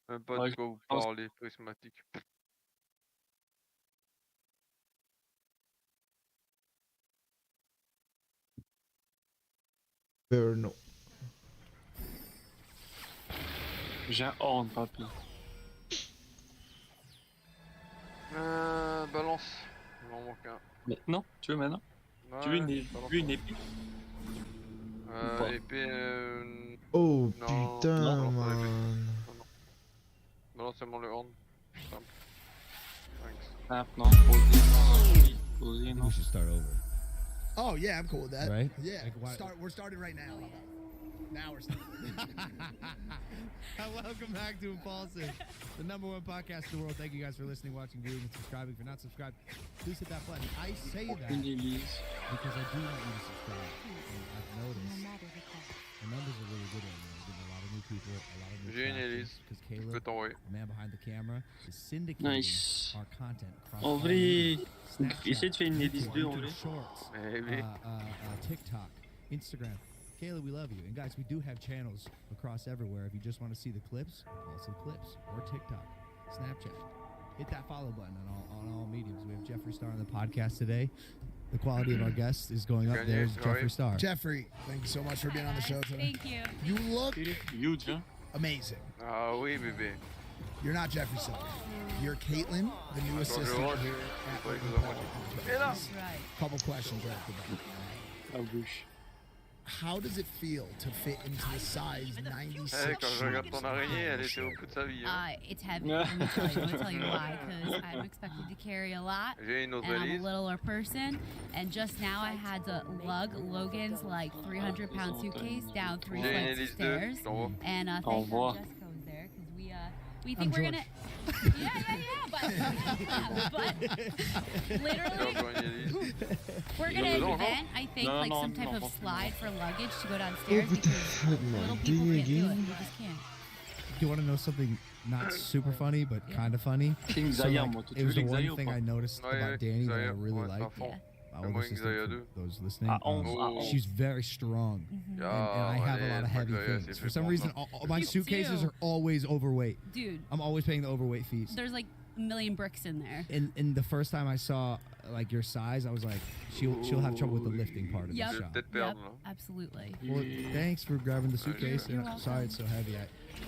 Même pas Ouais, de quoi vous pense- parler, prismatique. Non. J'ai un horn, Papy. Balance. Il m'en manque un. Maintenant? Tu veux maintenant? Tu veux Balance. une épée? pas Épée. Oh Non, putain, balance pas l'épée. man. Non, non. Balance seulement le horn. Simple. Thanks. Snap, non, poser, poser, We non. should start over. Oh yeah, I'm cool with that. Right? Yeah. Like, why- We're starting right now. How about? Now we're starting. Welcome back to Impulsive, the #1 podcast in the world. Thank you guys for listening, watching, viewing, and subscribing. If you're not subscribed, please hit that button. I say that Aucune Elise. because I do want you to subscribe. And I've noticed the numbers are really good right now. We're getting a lot of new people, a lot of new J'ai une Elise. because Tu peux Caleb, t'envoyer. the man behind the camera, is syndicating Nice. our content across En all vrai, media. Snapchat, essaye de faire une Elise 2 en YouTube vrai. Shorts, Mais oui. TikTok, Instagram. Kayla, we love you. And guys, we do have channels across everywhere. If you just want to see the clips, also clips, or TikTok, Snapchat. Hit that follow button on all mediums. We have Jeffree Star on the podcast today. The quality of our guests is going up. There's Jeffree Star. Jeffrey, thank you so much for being on the show today. Thank you. You look Huge, hein? amazing. Ah oui, bébé. You're not Jeffrey Star. You're Caitlin, the new assistant Bonjour. here Ouais, at je Open vous Power. envoie. Et là. Right. Couple questions right off the bat. La bouche. How does it feel to fit into the size 96 Eh, quand je regarde shoes? ton araignée, elle était au bout de sa vie. Hein. It's heavy. Let me tell you why. Because I'm expected to carry a lot, J'ai une autre and I'm a valise. littler person. And just now, I had to lug Logan's like 300-pound suitcase down 3 J'ai une flights of Elise 2. stairs. Je t'envoie. And Au thank revoir. God Jessica was there because we I'm think we're George. gonna. But literally, J'ai une Elise. we're Non, gonna non, non. invent, I think, Non, like non, some type non, of non. slide for luggage to go downstairs putain, because little people do can't do it. again. We just can't. Do you want to know something not super funny, but kind of funny? King So, Zaya, like, moi. Tu it was veux the one Xaya ou thing pas? I noticed Ouais, about Danny that I Xaya, really ouais, à like. fond. My Fais-moi oldest une sister, Xaya for 2. those listening, Ah, 11. she's very strong, and I have a lot of heavy things. For some reason, all my Me suitcases too. are always overweight. Dude, I'm always paying the overweight fees. there's like a million bricks in there. And the first time I saw like your size, I was like, she'll have trouble with the lifting part of Yep. the Je vais shop. peut-être Yep, perdre. Là. absolutely. Well, thanks for grabbing the suitcase. You're And welcome. sorry it's so heavy.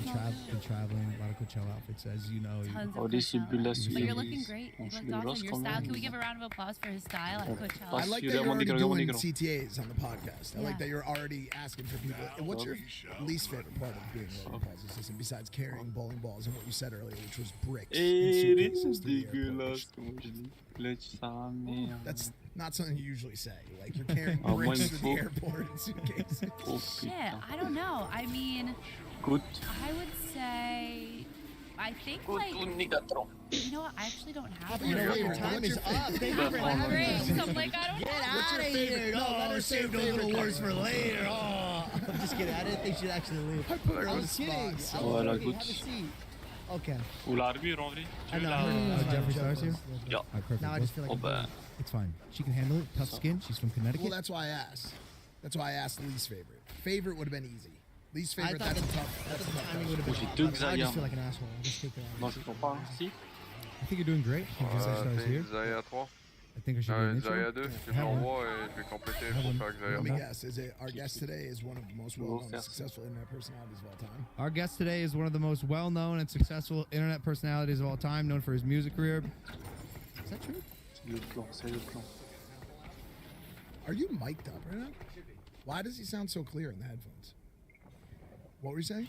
Been traveling, a lot of Coachella outfits, as you know. Tons Oh, of des Coachella. simulations. But you're looking great. On You se look les awesome. lance Your quand style. même. Can we give a round of applause for his style at I Coachella? like that you're Celui-là, already mon doing négro. CTAs on the podcast. I like Yeah. that you're already asking for people. And what's your least favorite part of being a Logan Paul's assistant besides carrying bowling balls and what you said earlier, which was bricks Et and les suitcases through the airport? dégueulasse, comme je dis. Let's sa merde. That's not something you usually say. Like you're carrying Ah, moi, bricks il through faut. the airport in suitcases. Oh Shit, putain. I don't know. I mean, Écoute. I would say, I think like, you know what? I actually don't have You know one. what? Your time is up. Thank you for having Great. us. So I'm like, I don't know. What's your favorite? No, let her save those little words for later. Oh, I'm just kidding. I didn't think she'd actually leave. I put her Like, on the what's- spot. So. Oh, la Have a goutte. seat. Okay. Ou l'armure en vrai. I Tu veux know. la. Jeffree Star's here? Yeah. All right, perfect. Now I just feel like Oh I'm bah. It's fine. She can handle it. Tough skin. She's from Well, Connecticut. that's why I asked. That's why I asked least favorite. Favorite would have been easy. Least I favorite, thought that's a the- tough. That's a tough timing would question. have Moi been. j'ai deux I Xaya. just feel like an asshole. I'll just take that. Non, je comprends pas. Si. I think you're doing great. I think Jeffree Star's T'es here. une Xaya 3. I think I should do an intro. Xaya 2, tu me Have one. l'envoies et je vais compléter Have pour one. faire Xaya Let me 3. guess. Is it our guest today is one of the most well-known and successful internet personalities of all time? Our guest today is one of the most well-known and successful internet personalities of all time, known for his music career. Is that true? C'est le plan, c'est le plan. Are you mic'd up right now? Why does he sound so clear in the headphones? What were you saying?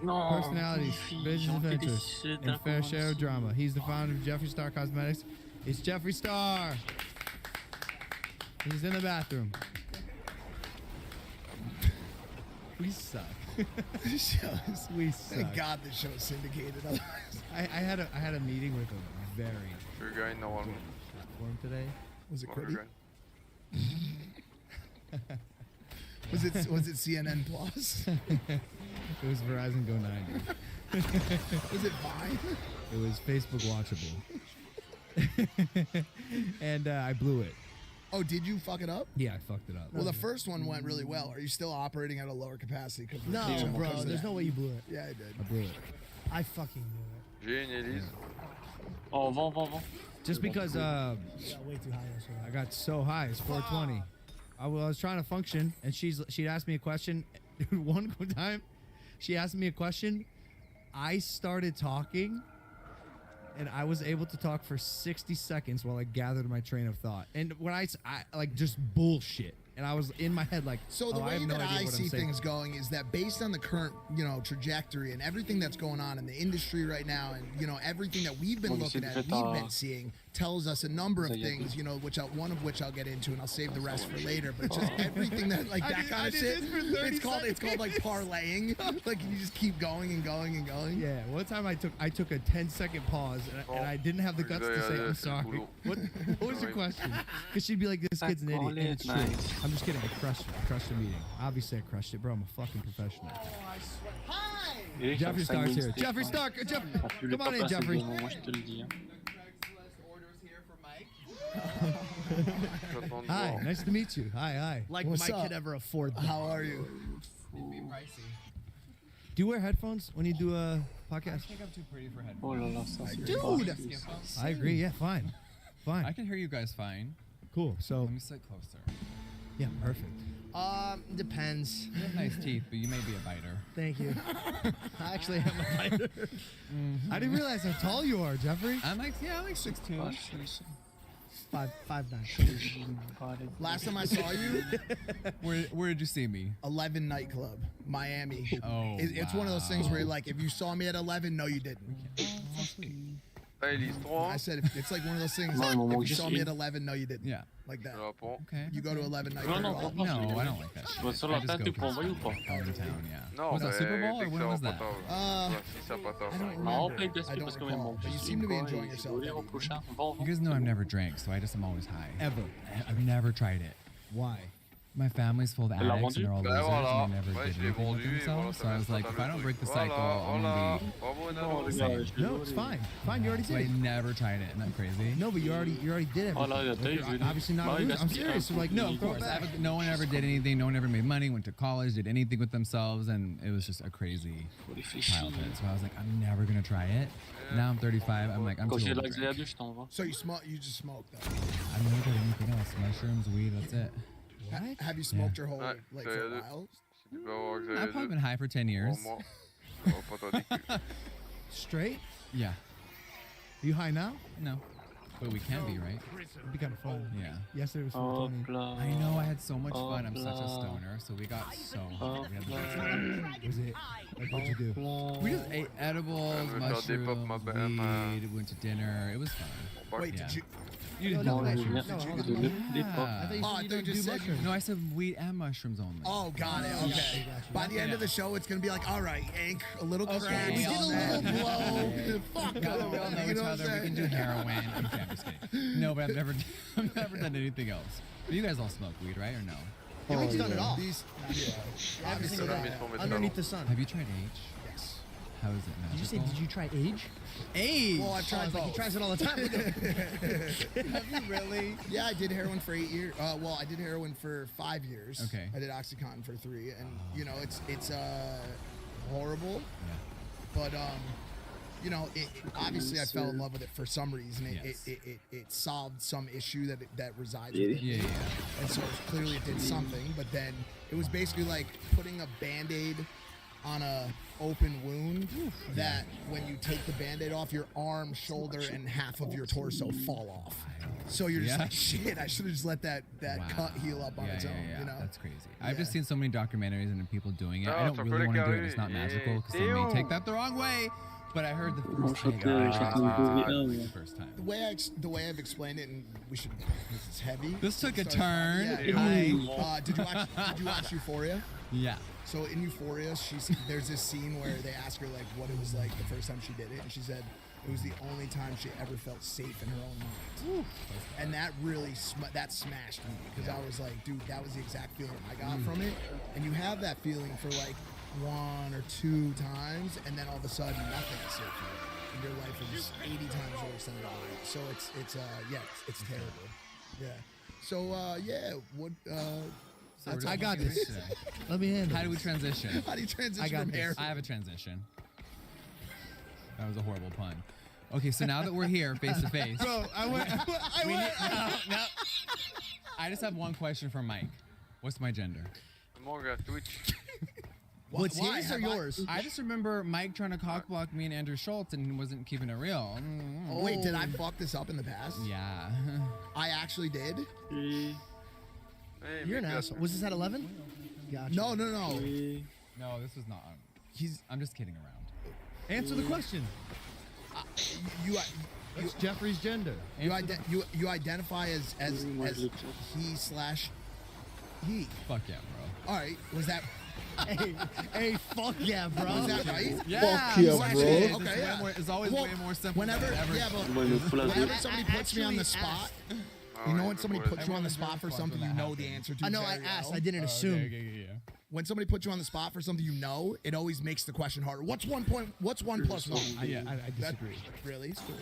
Non. Personalities, fille, business j'en fais des adventures, shit and fair share of d'informations. drama. He's the founder of Jeffree Star Cosmetics. It's Jeffree Star. He's in the bathroom. We suck. This show is- We Thank suck. God this show is syndicated. Otherwise, I had a meeting with a very Je gagne normalement. platform today. was it Moi, je Critty? gagne. Was it CNN Plus? It was Verizon Go 90. Was it Vine? It was Facebook watchable. And I blew it. Oh, did you fuck it up? Yeah, I fucked it up. Well, the first one went really well. Are you still operating at a lower capacity? 'Cause of the No, show? bro. Because of There's that? no way you blew it. Yeah, I did. I blew it. I fucking knew J'ai une Elise. Oh, vends. Just because it. I got way too high yesterday. I got so high, it's 420. I was trying to function, and she'd asked me a question. One time, she asked me a question. I started talking, and I was able to talk for 60 seconds while I gathered my train of thought. And when I like just bullshit, and I was in my head like, So the oh, I way have no that idea I what I'm see saying. things going is that based on the current, trajectory and everything that's going on in the industry right now, and everything that we've been On looking essaie de at, faire we've ta- been seeing, tells us a number of Ça y est. things, one of which I'll get into, and I'll save the rest for later. But just everything that that kind of shit. It's called like parlaying. Like you just keep going and going and going. Yeah, one time I took a 10-second pause and I didn't have the guts to say I'm sorry. What was your question? Because she'd be like, "This kid's an idiot," and it's true. Nice. I'm just kidding. I crushed the meeting. Obviously, I crushed it, bro. I'm a fucking professional. Et Jeffrey ça, Stark's ça here. existe. Jeffrey Stark. Jeff, T'as plus le come on in, papa, c'est Jeffrey. bien, moi je te le dis. Hein. J'attends de Hi, voir. nice to meet you. Hi. Like What's Mike up? could ever afford that. How are you? Do you wear headphones when you do a podcast? I'm too pretty for headphones. Oh là là, ça c'est Dude! pas- I agree. Yeah, fine. I can hear you guys fine. Cool. So, Let me sit closer. yeah, perfect. Depends. You have nice teeth, but you may be a biter. Thank you. I actually am a fighter. I didn't realize how tall you are, Jeffrey. I'm like 6'2". Ah, je suis- 5'9". Last time I saw you, Where did you see me? 11 nightclub, Miami. Oh, It's one of those things where you're like, if you saw me at 11, no, you didn't. Hey, l'histoire. I said it's like one of those things. Non, Like, il m'en manque if you juste saw me une. at 11, no, you didn't. Yeah. Like that. Japon. Okay. You go to 11 Non, nightclub. non, all- pourquoi je No, rigole. I don't like that. Tu vois, sur I la just tête, go tu 'cause prends, oui ou pas? I'm in town, yeah. Non, Was that Super Bowl or when was that? Si ça pas tard. Non, on paye I don't parce qu'on est recall, manque. but you seem to be enjoying yourself. Voler au prochain. Va, You guys know I've never drank, so I'm always high. Ever. I've never tried it. Why? My family's full of Elle l'a addicts and they're all Ben losers voilà. and they never Ouais, did je l'ai anything with vendu et voilà, themselves. ça So I reste was like, dans if I le don't truc. break the cycle, I'm Voilà. gonna be. Bravo, Non, Nano. les gars, je No, it's fine. Fine, you already So did I it. never tried it. Isn't that crazy? No, but you already did Oh là, everything. t'as You're vu. obviously not. Bah, a il loser. I'm gaspille serious. un Like, coup. no, Of go course. back. No one ever did anything. No one ever made money, went to college, did anything with themselves, and it was just a crazy Faut réfléchir. childhood. So I was like, I'm never gonna try it. Now I'm 35. I'm like, I'm Quand too j'ai old to l'accès à drink. deux, je t'envoie. So you just smoke though. I've never tried anything else. Mushrooms, weed, that's it. Have you smoked your whole Ouais, like c'est for a deux. while? Si tu peux avoir que I've probably been high for 10 Pour years. moi. Oh, pas toi des culs. Straight? Yeah. Are you high now? No. But we can be, right? It'd be kind of fun. Yeah. Yesterday was Hop fun. là. I know, I had so much fun. I'm Hop such a là. stoner. So we got so Hop we had the là. best time. Was it? Like, what'd you do? Hop là. We just ate edibles, Je vais faire des pop, mushrooms, ma- weed, went to dinner. It was fun. Bon, Wait, Yeah. did you? You didn't Non, do je mushrooms? viens No, de le les Ah. pop. I thought you Oh, I said you thought you don't do just said mushrooms. No, I said weed and mushrooms only. Oh, got it. Okay. Okay. Gotcha. By the end of the show, it's gonna be like, all right, Hank, a little Okay, crack, we a all little know. blow. Fuck Now that we all know you each know what other, I'm we can do saying? heroin. I'm okay, I'm just kidding. No, but I've never done anything else. But you guys all smoke weed, right? Or no? Yeah, we've done it all. These, yeah, Every single ça day. met sur mes Underneath talons. the sun. Have you tried H? yes. How is it magical? Did you say, did you try age? Age? Well, I've Oh, tried it's like he both. tries it all the time. Have you really? Yeah, I did heroin for 8 years. Well, I did heroin for 5 years. Okay. I did OxyContin for 3, and you know, it's horrible, Yeah. but you know, it obviously I fell in love with it for some reason. Yes. It solved some issue that resides with it. Yeah, yeah. And so clearly it did something, but then it was basically like putting a Band-Aid on a open wound that when you take the Band-Aid off, your arm, shoulder, and half of your torso fall off. So you're just Yeah. like, shit, I should have just let that Wow. cut heal up on Yeah, its yeah, own, yeah. you know? That's crazy. I've Yeah. just seen so many documentaries and people doing it. No, I don't ça really peut want to do it. les It's not carrer. magical because they Et may take that the wrong way. But I heard the Bon, first thing chacun chacun the first time. The way I've explained it, and we should, this is heavy. This took a Sorry, turn. Yeah. Hi. Did you watch Euphoria? Yeah. So in Euphoria, there's this scene where they ask her like what it was like the first time she did it, and she said it was the only time she ever felt safe in her own mind. And that really that smashed me because I was like, dude, that was the exact feeling I got from it. And you have that feeling for like 1 or 2 times, and then all of a sudden nothing is safe for you. And your life is 80 times worse than it was. So it's terrible. Yeah. So yeah, what? So we're I just got looking this. today. Let me handle How do we this. transition? How do you transition I got from this. hair? I have a transition. That was a horrible pun. Okay, so now that we're here face to face, Bro, I went. no. I just have one question for Mike. What's my gender? Mon gars, Twitch. What's Why? his or Have I- yours? I just remember Mike trying to cockblock me and Andrew Schultz and he wasn't keeping it real. Oh wait, did I fuck this up in the past? Yeah. I actually did. Et Eh, You're an mais asshole. Was this at 11? Gotcha. No. No, this was not. I'm just kidding around. Answer the question. What's Jeffrey's gender? You identify as he/he. Fuck yeah, bro. All right. Was that? hey, fuck yeah, bro. Was that right? Fuck yeah, bro. Okay, It's, yeah. way more, it's always Well, way more simple. Whenever, than ever. yeah, but Bueno, full of whenever it. somebody I puts me on the actually spot, Ah you know ouais, when je somebody vois. puts you on the spot for something you know the answer to. I know. I very asked. well. I didn't assume. Yeah. When somebody puts you on the spot for something you know, it always makes the question harder. What's 1 point? What's 1 plus 1? I disagree. Really? It's cool.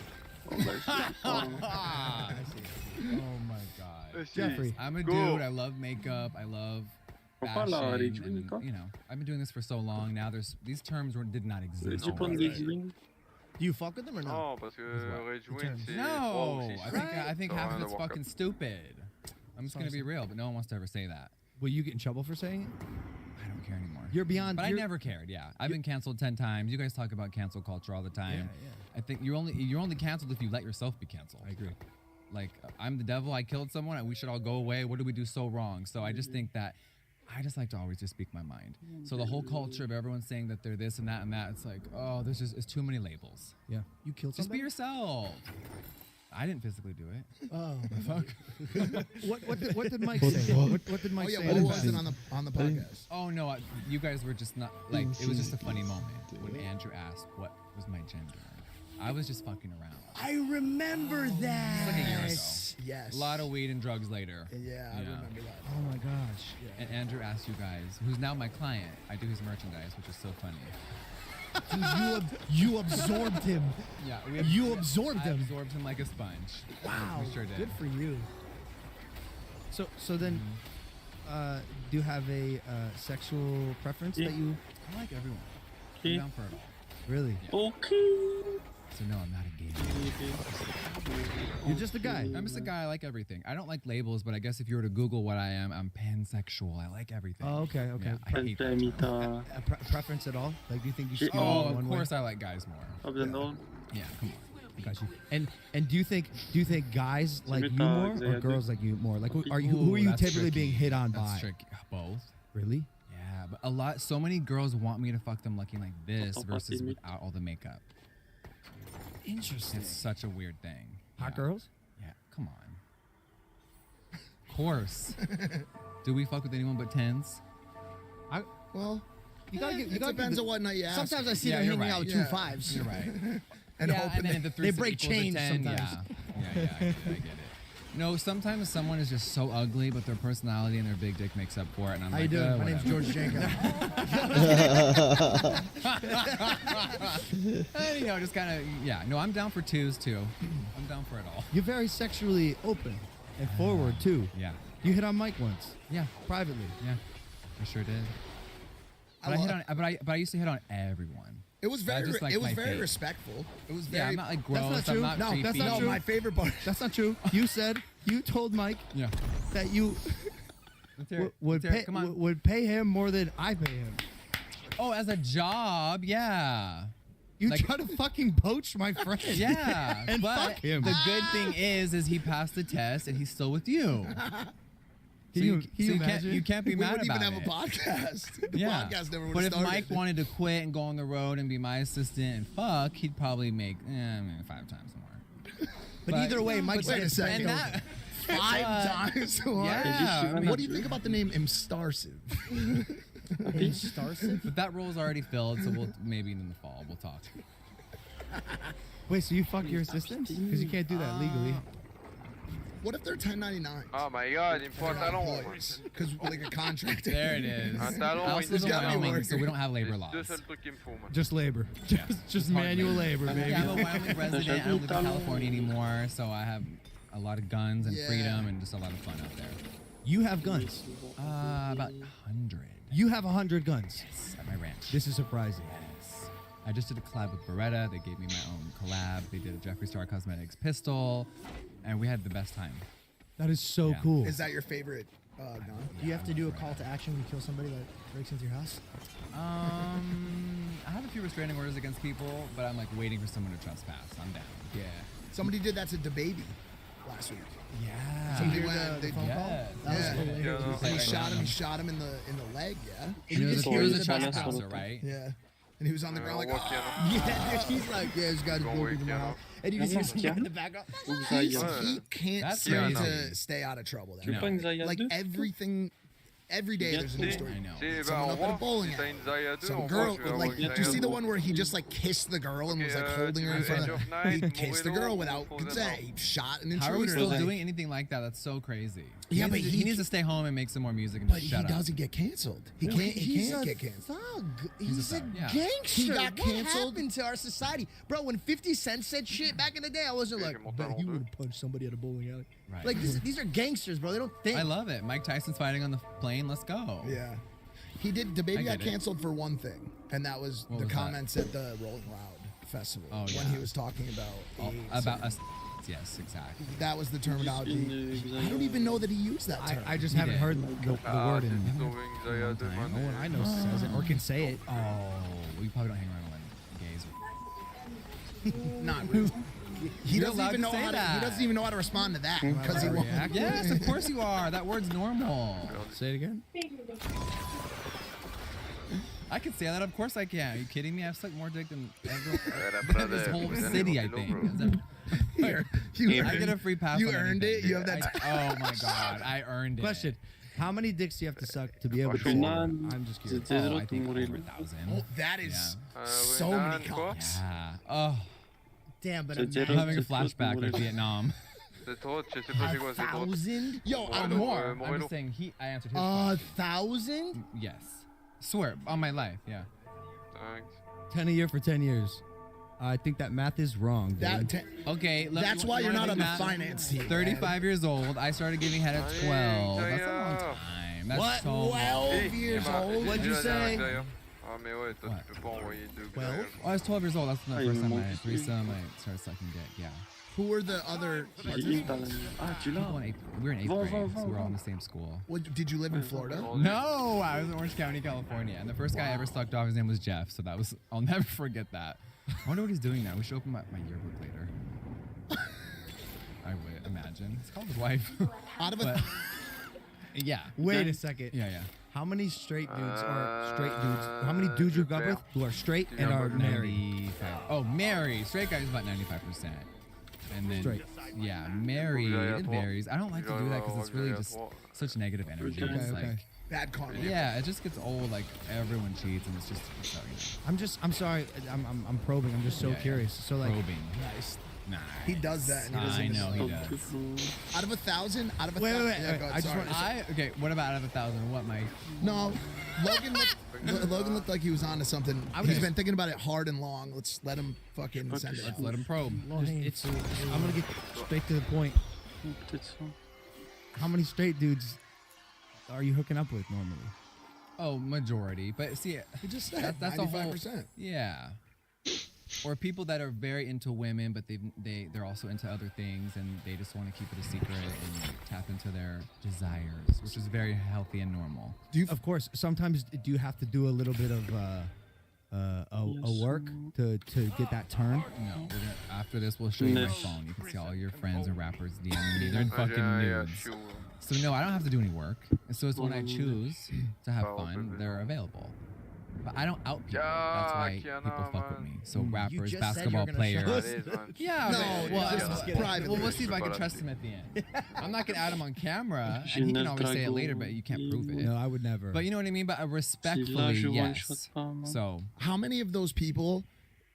Ah, oh my god. Jeffrey. I'm a Go. dude. I love makeup. I love Pourquoi la fashion. réduire, And, toi? you know, I've been doing this for so long now. These terms did not exist. Tu prends des rings? Do you fuck with them or no? Non, parce que Rage Win, c'est No, froid aussi. I think Ça half n'a of rien it's à voir fucking stupid. I'm just gonna be real, but no one wants to ever say that. Will you get in trouble for saying it? I don't care anymore. You're beyond. But I you're- never cared. Yeah, I've been canceled 10 times. You guys talk about cancel culture all the time. Yeah. I think you're only canceled if you let yourself be canceled. I agree. Like I'm the devil. I killed someone. And we should all go away. What did we do so wrong? So I just think that I just like to always just speak my mind. So the whole culture of everyone saying that they're this and that and that, it's like, oh, it's too many labels. Yeah. You killed Just be somebody. yourself. I didn't physically do it. Oh. Fuck. What did Mike say? What did Mike Oh yeah, say? what in was that? it on the podcast? Oh no, you guys were just not like. It was just a funny moment when Andrew asked what was my gender. I was just fucking around. I remember that. Like a year ago. Yes. A lot of weed and drugs later. Yeah, I remember that. Oh my gosh. And Andrew asked you guys, who's now my client. I do his merchandise, which is so funny. Dude, you absorbed him. Yeah, You absorbed I him. absorbed him like a sponge. Wow. We sure did. Good for you. So then, do you have a sexual preference Yeah. that you I like everyone. Okay. I'm down for it all. really? Okay. So no, I'm not a gay. You're just a guy. I'm just a guy. I like everything. I don't like labels, but I guess if you were to Google what I am, I'm pansexual. I like everything. Oh, okay. Yeah, I hate that. Anti-mita. A preference at all? Like, do you think you should? Oh, one of way? course I like guys more. Up and down. Yeah, come on. Got you. And do you think guys like you Metal, more or exactly. girls like you more? Like, who are you Ooh, typically that's being tricky. hit on That's by? tricky. Both. Really? Yeah, but so many girls want me to fuck them looking like this Papa versus Timmy. without all the makeup. Interesting. It's such a weird thing. Hot Yeah. girls? Yeah, come on. Of course. Do we fuck with anyone but 10s? Well, You gotta get. You it gotta depends get on what night you ask. Sometimes I see Yeah, them you're hanging right. out with Yeah. 2 5s. You're right. and yeah, hoping and then if the They threesome break equals a chains 10, sometimes. Yeah, I get it. No, sometimes someone is just so ugly, but their personality and their big dick makes up for it. And I'm How like, you doing? My name's whatever. George Janko. You know, just kind of, yeah. No, I'm down for 2s too. I'm down for it all. You're very sexually open and forward too. Yeah. You hit on Mike once, Yeah. privately. Yeah. I sure did. But I used to hit on everyone. It was I very, just like it was my very face. respectful. It was Yeah, very. I'm not like That's not gross. true. I'm not No, creepy. that's not no, true. my favorite part. That's not true. You told Mike Yeah. that you Let's hear it. would Let's hear it. pay Come on. would pay him more than I pay him. Oh, as a job, yeah. You Like- try to fucking poach my friend. Yeah, and but fuck him. the good thing is he passed the test and he's still with you. Can you imagine? You can't be We mad wouldn't about even have it. a podcast. The Yeah, podcast never would but have if started. Mike wanted to quit and go on the road and be my assistant and fuck, he'd probably make 5 times more. But either way, Mike's Wait a second. And that, 5 times more. yeah, I mean, What do you think about the name Imstarsive? Starsive? but that role's already filled, so we'll maybe in the fall we'll talk. Wait, so you fuck your assistants? Because you can't do that legally. What if they're 1099? Oh my god, il me faut un talon. moi. Because like a contract. There it is. Un talon, I also live in gotta be Wyoming, working. so we don't have labor C'est laws. deux seuls trucs qu'il me faut, moi. Just labor. Just hard manual labor, baby. Yeah, I'm a Wyoming resident. I don't live in California anymore, so I have a lot of guns and Yeah. freedom and just a lot of fun out there. You have guns. About 100. You have 100 guns. At my ranch. This is surprising. Yes. I just did a collab with Beretta. They gave me my own collab. They did a Jeffree Star Cosmetics pistol, and we had the best time. That is so Yeah. cool. Is that your favorite gun? Do you have to do a call to action when you kill somebody that breaks into your house? I have a few restraining orders against people, but I'm like waiting for someone to trespass. I'm down. Yeah. Somebody did that to DaBaby last week. Yeah. Somebody hear went. the They, phone call? yeah. That was Yeah. hilarious. And he shot him. He shot him in the leg. Yeah. And And it was, just it hear was the a back- trespasser, right? Yeah. And he was on the ground like, walk in. yeah. He's like, yeah, this guy's Going broke into my weekend. house. And you just hear someone in the background. He can't That's seem crazy. to stay out of trouble. That Tu guy. pas une Zaya Like 2? everything, every day there's a new Bientôt. story. I know. Si, Someone on up at a voit. bowling Si t'as alley. une Zaya 2, Some on girl, voit, je vais like, avoir une do you see Zaya the 2. one where he just like kissed the girl and was like holding her in tu front veux of Edge of He Night, kissed the mourir girl l'eau, without faut consent. He shot an How are we intruder. still Like, doing anything like that? That's so crazy. Yeah, he but needs, he he needs can- to stay home and make some more music and But just he shut up. doesn't get canceled. He Well, can't. He he's can't a get canceled. thug. He's a He's a thug, yeah. gangster. He got what canceled? happened to our society, bro? When 50 Cent said shit back in the day, I wasn't Yeah, like, je monte bet en he deux. would have punched somebody at a bowling alley. Right. Like these are gangsters, bro. They don't think. I love it. Mike Tyson's fighting on the plane. Let's go. Yeah. He did. The baby I got get it. canceled for one thing, and that was What the was that? comments at the Rolling Loud festival Oh, when yeah. he was talking about Oh, AIDS about and- us. Yes, exactly. That was the terminology. Une I don't even know that he used that term. I just He haven't did. heard the Ah, word c'est in. sauvé une Zaya 2, time. No one I know Ah. says it or can say it. Oh, we probably don't hang around with gays. Not really. He You're doesn't allowed even to know say how to. He that. doesn't even know how to respond to that because he won't. React? Yes, of course you are. That word's normal. Say it again. I can say that. Of course I can. Are you kidding me? I've sucked more dick than everyone. Era this para whole de- city, I de- think. Here, you I get a free pass. You on earned anything, it? You dude. have that Oh my god, I earned it. Question: how many dicks do you have to suck to be able to? Franchement, Score? I'm just curious. c'était Oh, I drôle think mourir. over 1,000. Oh, that is Yeah. so ouais, many non, quoi? cocks. Yeah. Oh, Damn, but C'était I'm imagine having a It's just flashback like mourir. Vietnam. C'est trop, je sais pas c'est quoi, c'est trop. 1,000. Yo, Morello, More. I'm Morello. just saying. I answered his 1,000? question. Yes. Swear on my life. Yeah. Thanks. 10 a year for 10 years. I think that math is wrong. Dude. That Okay. That's why you're not on the finance team. 35 years old. I started giving head at 12. That's a long Zaya. time. That's What? so long. 12 Hey, years il m'a- old. What'd you j'ai dit la say? dernière Zaya. Ah, mais ouais, toi, What? tu peux pas envoyer deux 12? Zaya. Oh, I was 12 years old. That's the Ah, first il time me I manque had threesome. I started sucking dick. Yeah. Who were the other? Il est dans la- Ah, tu l'as? People in we were in 8th Vont, grade, vont, so vont, we were all in vont. the same school. What, did you live in Florida? No, I was in Orange County, California, and the first guy I ever sucked off, his name was Jeff. So that was, I'll never forget that. I wonder what he's doing now. We should open my yearbook later. I would imagine. It's called his wife. Out of But, a, yeah. Wait a second. Yeah, yeah. How many straight dudes are straight dudes? How many dudes you got with who are straight and are married? 95. Oh, married. Straight guys about 95%. And then Straight. yeah, married. It varies. I don't like to do that because it's really just such negative energy. Okay, It's okay. like, bad karma. yeah, it just gets old. Like everyone cheats, and it's just so, I'm sorry. I'm probing. I'm just so Yeah, yeah. curious. So like, probing. Nice. Nice. He does that, and he doesn't I even know know. he does. Out of 1,000, out of a Wait, thousand. wait, wait, Yeah, go ahead, I just sorry. want- Okay, what about out of 1,000? What, Mike? No, Logan looked like he was onto something. Okay. He's been thinking about it hard and long. Let's let him fucking send it. Let's let him probe. I'm gonna get straight to the point. Peut-être ça. How many straight dudes are you hooking up with normally? Oh, majority. But see, He just said that's a whole. 95%. Yeah. Or people that are very into women, but they're also into other things, and they just want to keep it a secret and tap into their desires, which is very healthy and normal. Of course, sometimes do you have to do a little bit of a work to get that turn? No, we're gonna, after this, we'll show you my Niche. phone. You can see all your friends and rappers DMing me. They're in fucking Yeah, nudes. sure. So no, I don't have to do any work. And so it's when I choose to have fun, they're available. But I don't out people. That's why people fuck with me. So rappers, just said you were basketball gonna players. show us. That is, man. Yeah. No, okay. no, well, just I- privately. well, we'll see if I can trust him at the end. I'm not gonna add him on camera, and he can always say it later, but you can't prove it. No, I would never. But you know what I mean. But Si là, respectfully, je one yes. shot pas, moi. So How many of those people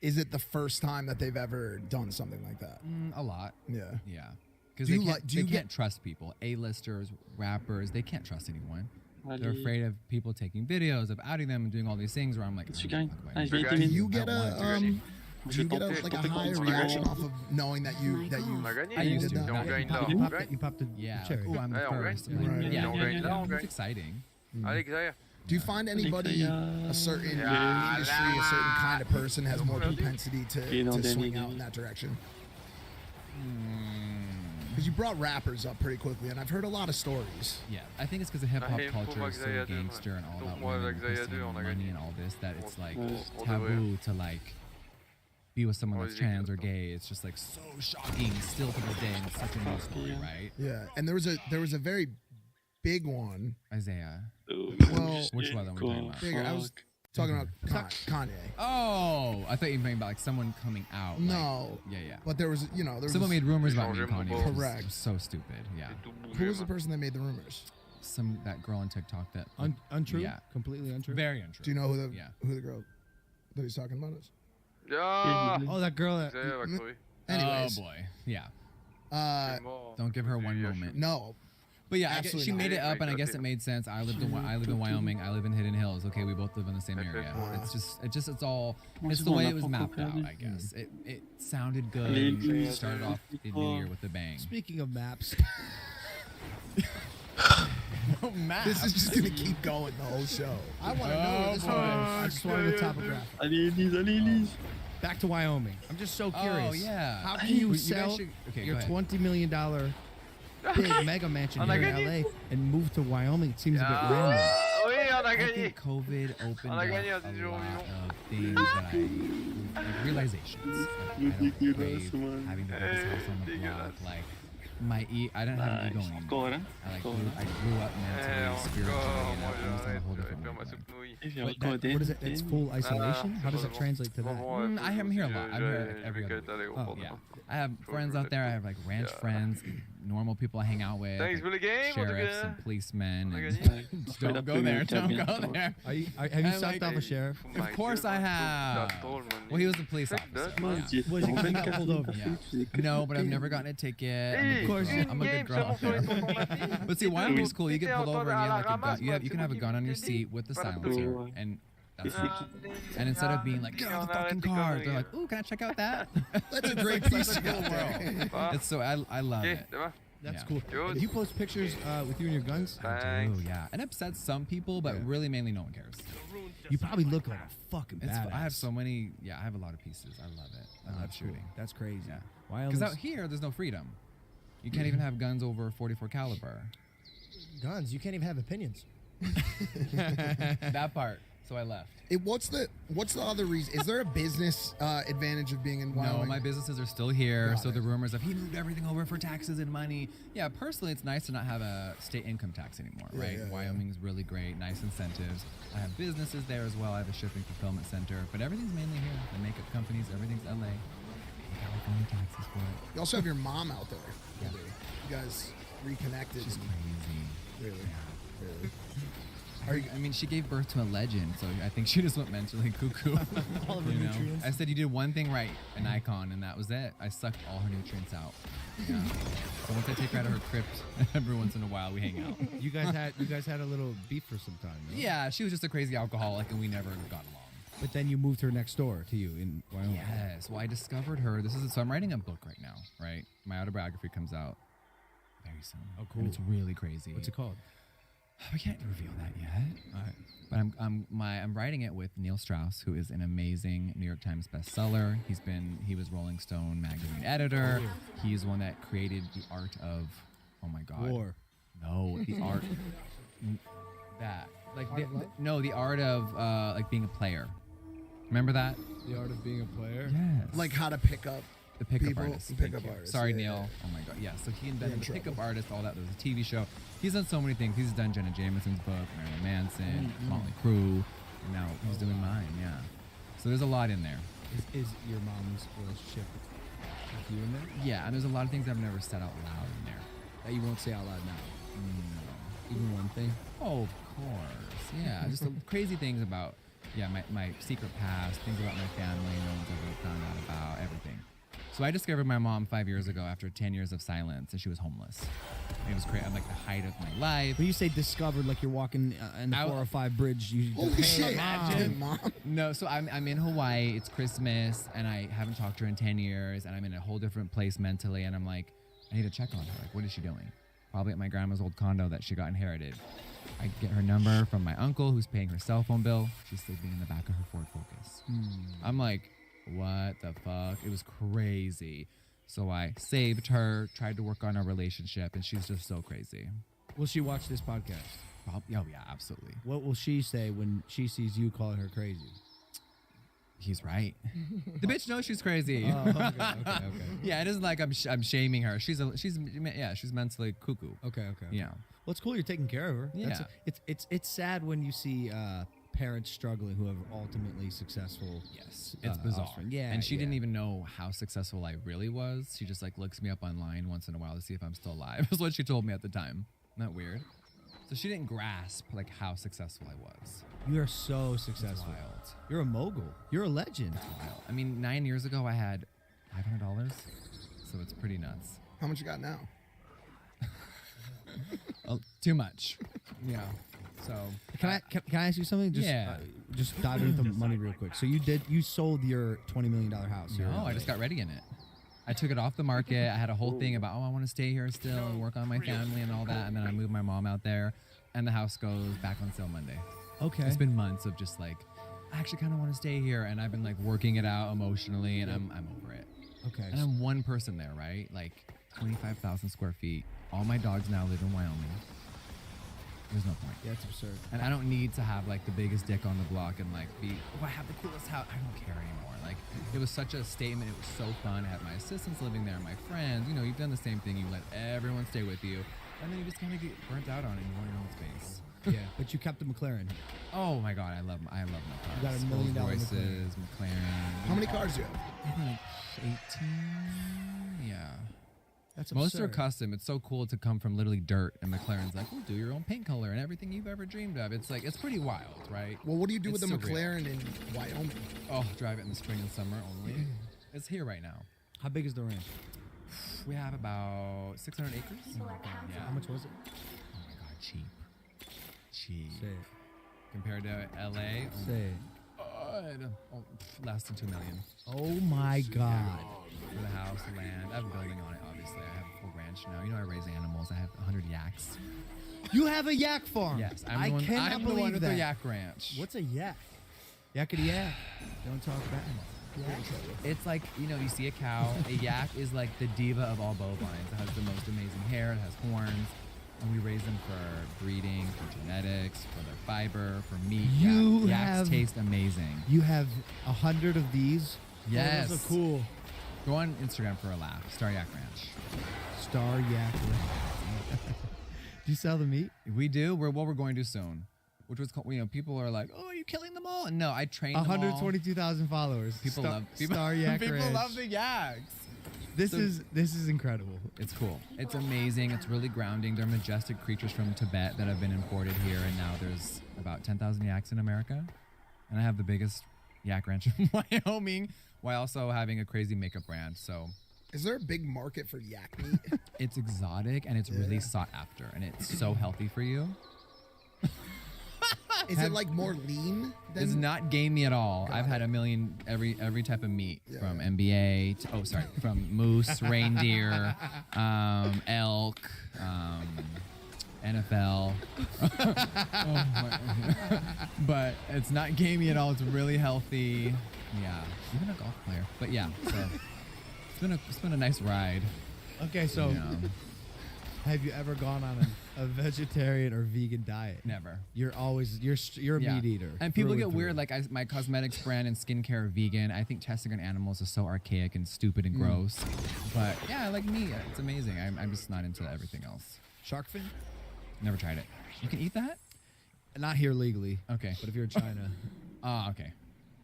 is it the first time that they've ever done something like that? a lot. Yeah. Yeah. Because Do they you can't, like- do they you can't get- trust people. A-listers, rappers, they can't trust anyone. They're Allez. afraid of people taking videos, of outing them, and doing all these things. Where I'm like, Tu I don't gagnes. fuck about Ah, you. je vais Do Do éliminer. you get I a want to. do you get a like a higher reaction off of knowing that you On a gagné. I used did to. that? Et on gagne là. you On popped, gagne. you popped the Yeah. cherry. Ooh, I'm the Hey, on first. gagne. Like, Right. Yeah, On yeah, gagne yeah, là, on It's gagne. exciting. Allez, Xavier. Do you find anybody, a certain industry, a certain kind of person has more propensity to swing out in that direction? Because you brought rappers up pretty quickly, and I've heard a lot of stories. Yeah, I think it's because the hip hop Hey, culture pour is so Xavier, gangster and all donc about moi, women avec Xavier pursuing 2, on a money gagné. and all this that it's like On taboo devrait. to like be with someone Oh, that's you trans or gay. It's just like so shocking still to this day, and it's such a news story, right? Yeah, and there was a very big one. Isaiah. Well, Which one are we talking about? bigger. I was talking about Kanye. Oh, I thought you were talking about like someone coming out. like- No. yeah. But there was, there was Someone made rumors about me and Changez mon Kanye. boss. which was Correct. So stupid. Yeah. Who was the person that made the rumors? That girl on TikTok that Untrue. Yeah. Completely untrue. Very untrue. Do you know who the Yeah. girl that he's talking about is? Yeah. Oh, that girl. That, Isaiah va crever. Anyways, Oh boy. Yeah. C'est mort. Don't give her one moment. no. But yeah, I guess Absolutely she not. made it up, and I guess it made sense. I live in Wyoming. I live in Hidden Hills. Okay, we both live in the same area. It's all. It's the way it was mapped out. I guess it sounded good. And started off the new year with a bang. Speaking of maps, This is just gonna keep going the whole show. I want to know where this one goes. I just wanted the topograph. Allez. Back to Wyoming. I'm just so curious. Oh yeah. How can you guys sell should- okay, your go ahead. $20 million big mega mansion here in LA and move to Wyoming? It seems a bit random. Oui, on a I gagné. think COVID opened On up a gagné, a on dit toujours lot vivant. of things that like realizations. I don't crave having to build this house on the block. Like I don't have an ego anymore. I grew up mentally, spiritually, and I was on a whole different level. Wait, what is it? It's full isolation? How does it translate to that? I'm here a lot. I'm here like every other week. Oh yeah. I have friends out there. I have like ranch friends, normal people I hang out with, Thanks for the game, sheriffs Montevideo. and policemen. On a And gagné. don't go there. Don't go there. Have you And, sucked like, off a sheriff? Of course I have. Well, he was a police officer. Yeah. Was he got pulled over? Yeah. No, but I've never gotten a ticket. Hey, Of course. I'm a good girl out there. But see, Wyoming's cool. You get pulled over and you have like a gun. You can have a gun on your seat with the silencer, and that's it. And instead of being like, get out of the fucking car, they're like, ooh, can I check out that? That's a great It's piece such a you cool got there. world. It's so I love Ok, it. ça va? That's Yeah. cool. Good. Do you post pictures with you and your guns? Thanks. Oh yeah, it upsets some people, but really mainly no one cares. You probably look like a fucking It's, badass. I have so many. Yeah, I have a lot of pieces. I love it. I love That's cool. shooting. That's crazy. Yeah. Wyoming's Because out here, there's no freedom. You can't even have guns over 44 caliber. guns. You can't even have opinions. That part. So I left. What's the other reason? Is there a business advantage of being in Wyoming? No, my businesses are still here. Got So it. the rumors of he moved everything over for taxes and money. Yeah, personally, it's nice to not have a state income tax anymore, Yeah, right? yeah, yeah. Wyoming's really great, nice incentives. I have businesses there as well. I have a shipping fulfillment center, but everything's mainly here. The makeup companies, everything's LA. California taxes for it. You also have your mom out there. Yeah. You guys reconnected. She's and- crazy. Really? Really? I mean, she gave birth to a legend, so I think she just went mentally cuckoo. All of her you know? nutrients. I said you did one thing right, an icon, and that was it. I sucked all her nutrients out. Yeah. So once I take her out of her crypt, every once in a while we hang out. You guys had a little beef for some time. No? Yeah, she was just a crazy alcoholic, and we never got along. But then you moved her next door to you in Wyoming. Yes. Well, I discovered her. So I'm writing a book right now, right? My autobiography comes out very soon. Oh, cool. And it's really crazy. What's it called? We can't reveal that yet. All right. But I'm writing it with Neil Strauss, who is an amazing New York Times bestseller. He was Rolling Stone magazine editor. He's one that created the art of, oh my God. War. No, the art that like Art of love? the art of like being a player. Remember that? The art of being a player. Yes. Like how to pick up The pickup people, artist. pickup Thank you. artist, Sorry, yeah, Neil. yeah. Oh my God. Yeah. So he You're invented in the pickup trouble. artist, all that. There was a TV show. He's done so many things. He's done Jenna Jameson's book, Marilyn Manson, Motley Crue, and now he's doing mine. Yeah. So there's a lot in there. Is your mom's relationship with you in there? Yeah, and there's a lot of things I've never said out loud in there. That you won't say out loud now. No. Even one thing. Oh, of course. Yeah. Just the crazy things about my secret past, things about my family no one's ever found out about, everything. So I discovered my mom 5 years ago after 10 years of silence, and she was homeless. It was crazy. I'm like the height of my life. But you say discovered like you're walking in the 405 bridge. You Holy hey, shit, Mom. Mom. No, so I'm in Hawaii. It's Christmas, and I haven't talked to her in 10 years, and I'm in a whole different place mentally, and I'm like, I need to check on her. Like, what is she doing? Probably at my grandma's old condo that she got inherited. I get her number from my uncle who's paying her cell phone bill. She's sleeping in the back of her Ford Focus. I'm like, what the fuck? It was crazy. So I saved her, tried to work on our relationship, and she's just so crazy. Will she watch this podcast? Oh, yeah, absolutely. What will she say when she sees you calling her crazy? He's right. The bitch knows she's crazy. Oh, okay. Yeah, it isn't like I'm shaming her. She's mentally cuckoo. Okay. Yeah. Well, it's cool you're taking care of her. Yeah. It's sad when you see parents struggling who have ultimately successul. Yes. It's bizarre. offspring. Yeah. And she didn't yeah. even know how successful I really was. She just like looks me up online once in a while to see if I'm still alive. Is what she told me at the time. Isn't that weird? So she didn't grasp like how successful I was. You are so successful. Wild. You're a mogul. You're a legend. Wild. I mean, 9 years ago I had $500, so it's pretty nuts. How much you got now? Too much. Yeah. So Can I ask you something? Just, Yeah. Just dive into the money real quick. So you sold your $20 million house. No, I just got ready in it. I took it off the market. I had a whole thing about, I want to stay here still and work on my family and all that. And then I moved my mom out there, and the house goes back on sale Monday. Okay. It's been months of just like, I actually kind of want to stay here, and I've been like working it out emotionally, and I'm over it. Okay. And I'm one person there, right? Like 25,000 square feet. All my dogs now live in Wyoming. There's no point. Yeah, it's absurd. And I don't need to have like the biggest dick on the block and like be, I have the coolest house. I don't care anymore. Like it was such a statement. It was so fun. I had my assistants living there, my friends. You know, you've done the same thing. You let everyone stay with you, and then you just kind of get burnt out on it. You want your own space. Yeah, but you kept the McLaren. Oh my God, I love my cars. You got $1 million Rolls-Royces, McLaren. How many cars do you have? I think like 18. Yeah. That's Most are absurd. custom. It's so cool to come from literally dirt, and McLaren's like, we'll do your own paint color and everything you've ever dreamed of. It's like, it's pretty wild, right? Well, what do you do It's with the surreal. McLaren in Wyoming? Oh, drive it in the spring and summer only. It's here right now. How big is the ranch? We have about 600 acres. Yeah. How much was it? Oh my God, cheap. Cheap. Say it. Compared to LA, Say it. Less than $2 million. Oh my God. For the house, the land. I have a building on it, obviously. I have a full ranch now. You know, I raise animals. I have 100 yaks. You have a yak farm. Yes, I cannot I'm believe the one with that. the yak ranch. What's a yak? Yakety yak. Don't talk about it. It's like, you know, you see a cow. A yak is like the diva of all bovines. It has the most amazing hair. It has horns. And we raise them for breeding, for genetics, for their fiber, for meat. You Yaks have- taste amazing. You have 100 of these. Yes. Oh, those are cool. Go on Instagram for a laugh. Star Yak Ranch. Star yak. Do you sell the meat? We do. We're going to soon. Which was, you know, people are like, "Oh, are you killing them all?" And no, I train them all. 122,000 followers. People Star, love people. Star Yak People Ranch. love the yaks. This So- is incredible. It's cool. It's amazing. It's really grounding. They're majestic creatures from Tibet that have been imported here, and now there's about 10,000 yaks in America. And I have the biggest yak ranch in Wyoming, while also having a crazy makeup brand. So Is there a big market for yak meat? it's exotic and it's really sought after, and it's so healthy for you. Is it like more lean? Than It's not gamey at all. Got I've had it. a million every type of meat Yeah. from MBA to, from moose, reindeer, elk, NFL. But it's not gamey at all. It's really healthy. Yeah, even a golf player. But yeah, so it's been a nice ride. Okay, so Yeah. have you ever gone on a vegetarian or vegan diet? Never. You're always you're a Yeah. meat eater. And people through get through. weird. Like my cosmetics brand and skincare are vegan. I think testing on animals is so archaic and stupid and gross. But yeah, I like meat. It's amazing. I'm just not into everything else. Shark fin? Never tried it. You can eat that? Not here legally. Okay. But if you're in China, Oh, okay.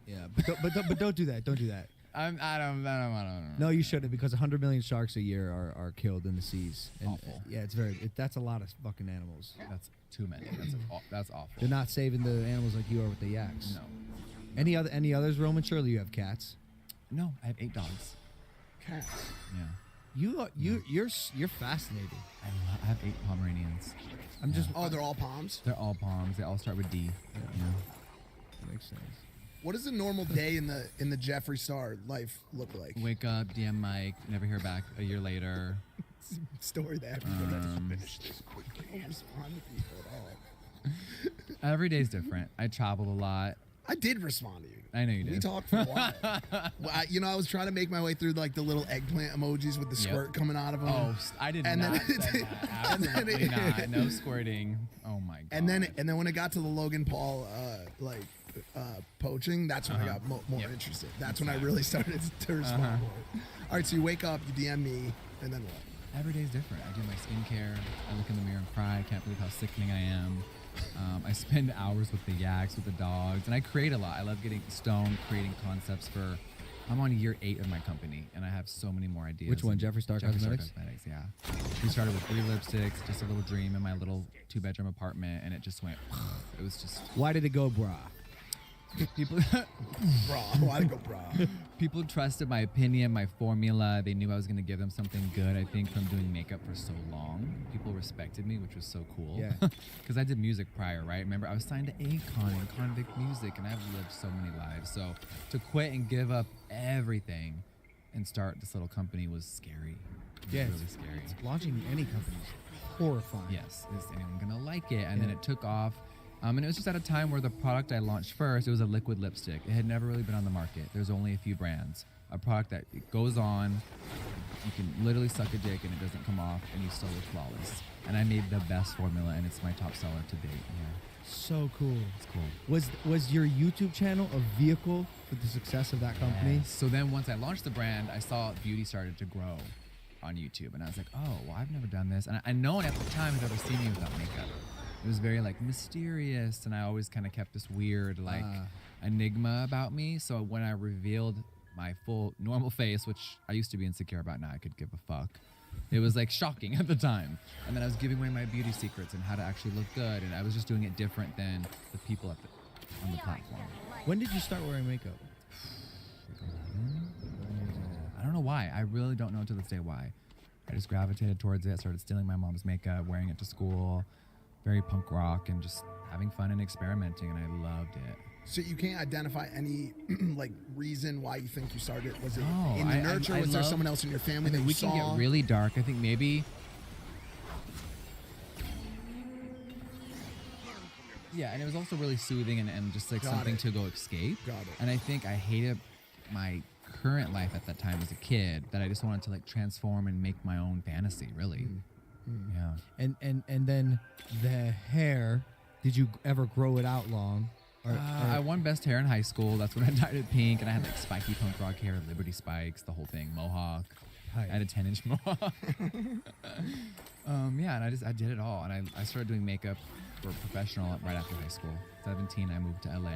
yeah. But don't do that. Don't do that. I don't know. No, you shouldn't, because 100 million sharks a year are killed in the seas. And, Awful. Yeah, that's a lot of fucking animals. That's too many. That's awful. They're not saving the animals like you are with the yaks. No. Any others, Roman? Surely you have cats. No, I have 8 dogs. Cats. Yeah. You're fascinating. I have 8 Pomeranians. I'm just. Oh, they're all palms? They're all Poms. They all start with D. Yeah. Makes sense. What does a normal day in the Jeffree Star life look like? Wake up, DM Mike, never hear back a year later. Story that finish this quickly. Don't respond to people at all. Every day's different. I travel a lot. I did respond to you. I know you did. We talked for a while. Well, I was trying to make my way through like the little eggplant emojis with the Yep. squirt coming out of them. Oh, I did And then not it- send that. and then Absolutely it- not. No squirting. Oh my god. And then when it got to the Logan Paul poaching, that's when I got more interested. That's when I really started to respond more. All right, so you wake up, you DM me, and then what? Every day is different. I do my skincare. I look in the mirror and cry. I can't believe how sickening I am. I spend hours with the yaks, with the dogs, and I create a lot. I love getting stoned, creating concepts for. I'm on year 8 of my company, and I have so many more ideas. Which one, Jeffree Star Cosmetics? Cosmetics, yeah. We started with 3 lipsticks, just a little dream in my little 2-bedroom apartment, and it just went. It was just. Why did it go bra? People, Bra. Why go bra? People trusted my opinion, my formula. They knew I was going to give them something good. I think from doing makeup for so long, people respected me, which was so cool. Yeah. Because I did music prior, right? Remember, I was signed to Akon and Convict Music, and I've lived so many lives. So to quit and give up everything and start this little company was scary. It was Yeah, really scary. Launching any company is horrifying. Yes, is anyone gonna like it? And then it took off. And it was just at a time where the product I launched first, it was a liquid lipstick. It had never really been on the market. There's only a few brands. A product that it goes on, you can literally suck a dick and it doesn't come off, and you still look flawless. And I made the best formula, and it's my top seller to date. Yeah, So cool. it's cool. Was your YouTube channel a vehicle for the success of that company? So then once I launched the brand, I saw beauty started to grow on YouTube, and I was like, oh, well, I've never done this. And no one at the time had ever seen me without makeup. It was very like mysterious, and I always kind of kept this weird like enigma about me. So when I revealed my full normal face, which I used to be insecure about, now I could give a fuck. It was like shocking at the time. And then I was giving away my beauty secrets and how to actually look good, and I was just doing it different than the people on the platform. When did you start wearing makeup? I don't know why. I really don't know to this day why. I just gravitated towards it, started stealing my mom's makeup, wearing it to school, very punk rock, and just having fun and experimenting, and I loved it. So you can't identify any like reason why you think you started? Was it No, in the I nurture? Was there love- someone else in your family I that think you we saw? can get really dark. I think maybe. Yeah, and it was also really soothing and just like Got something it. to go escape. Got it. And I think I hated my current life at that time as a kid, that I just wanted to like transform and make my own fantasy, really. Yeah. And then the hair, did you ever grow it out long? I won best hair in high school. That's when I dyed it pink, and I had like spiky punk rock hair, Liberty spikes, the whole thing, mohawk. I had a 10-inch mohawk. Yeah, and I did it all, and I started doing makeup for professional right after high school. 17, I moved to LA.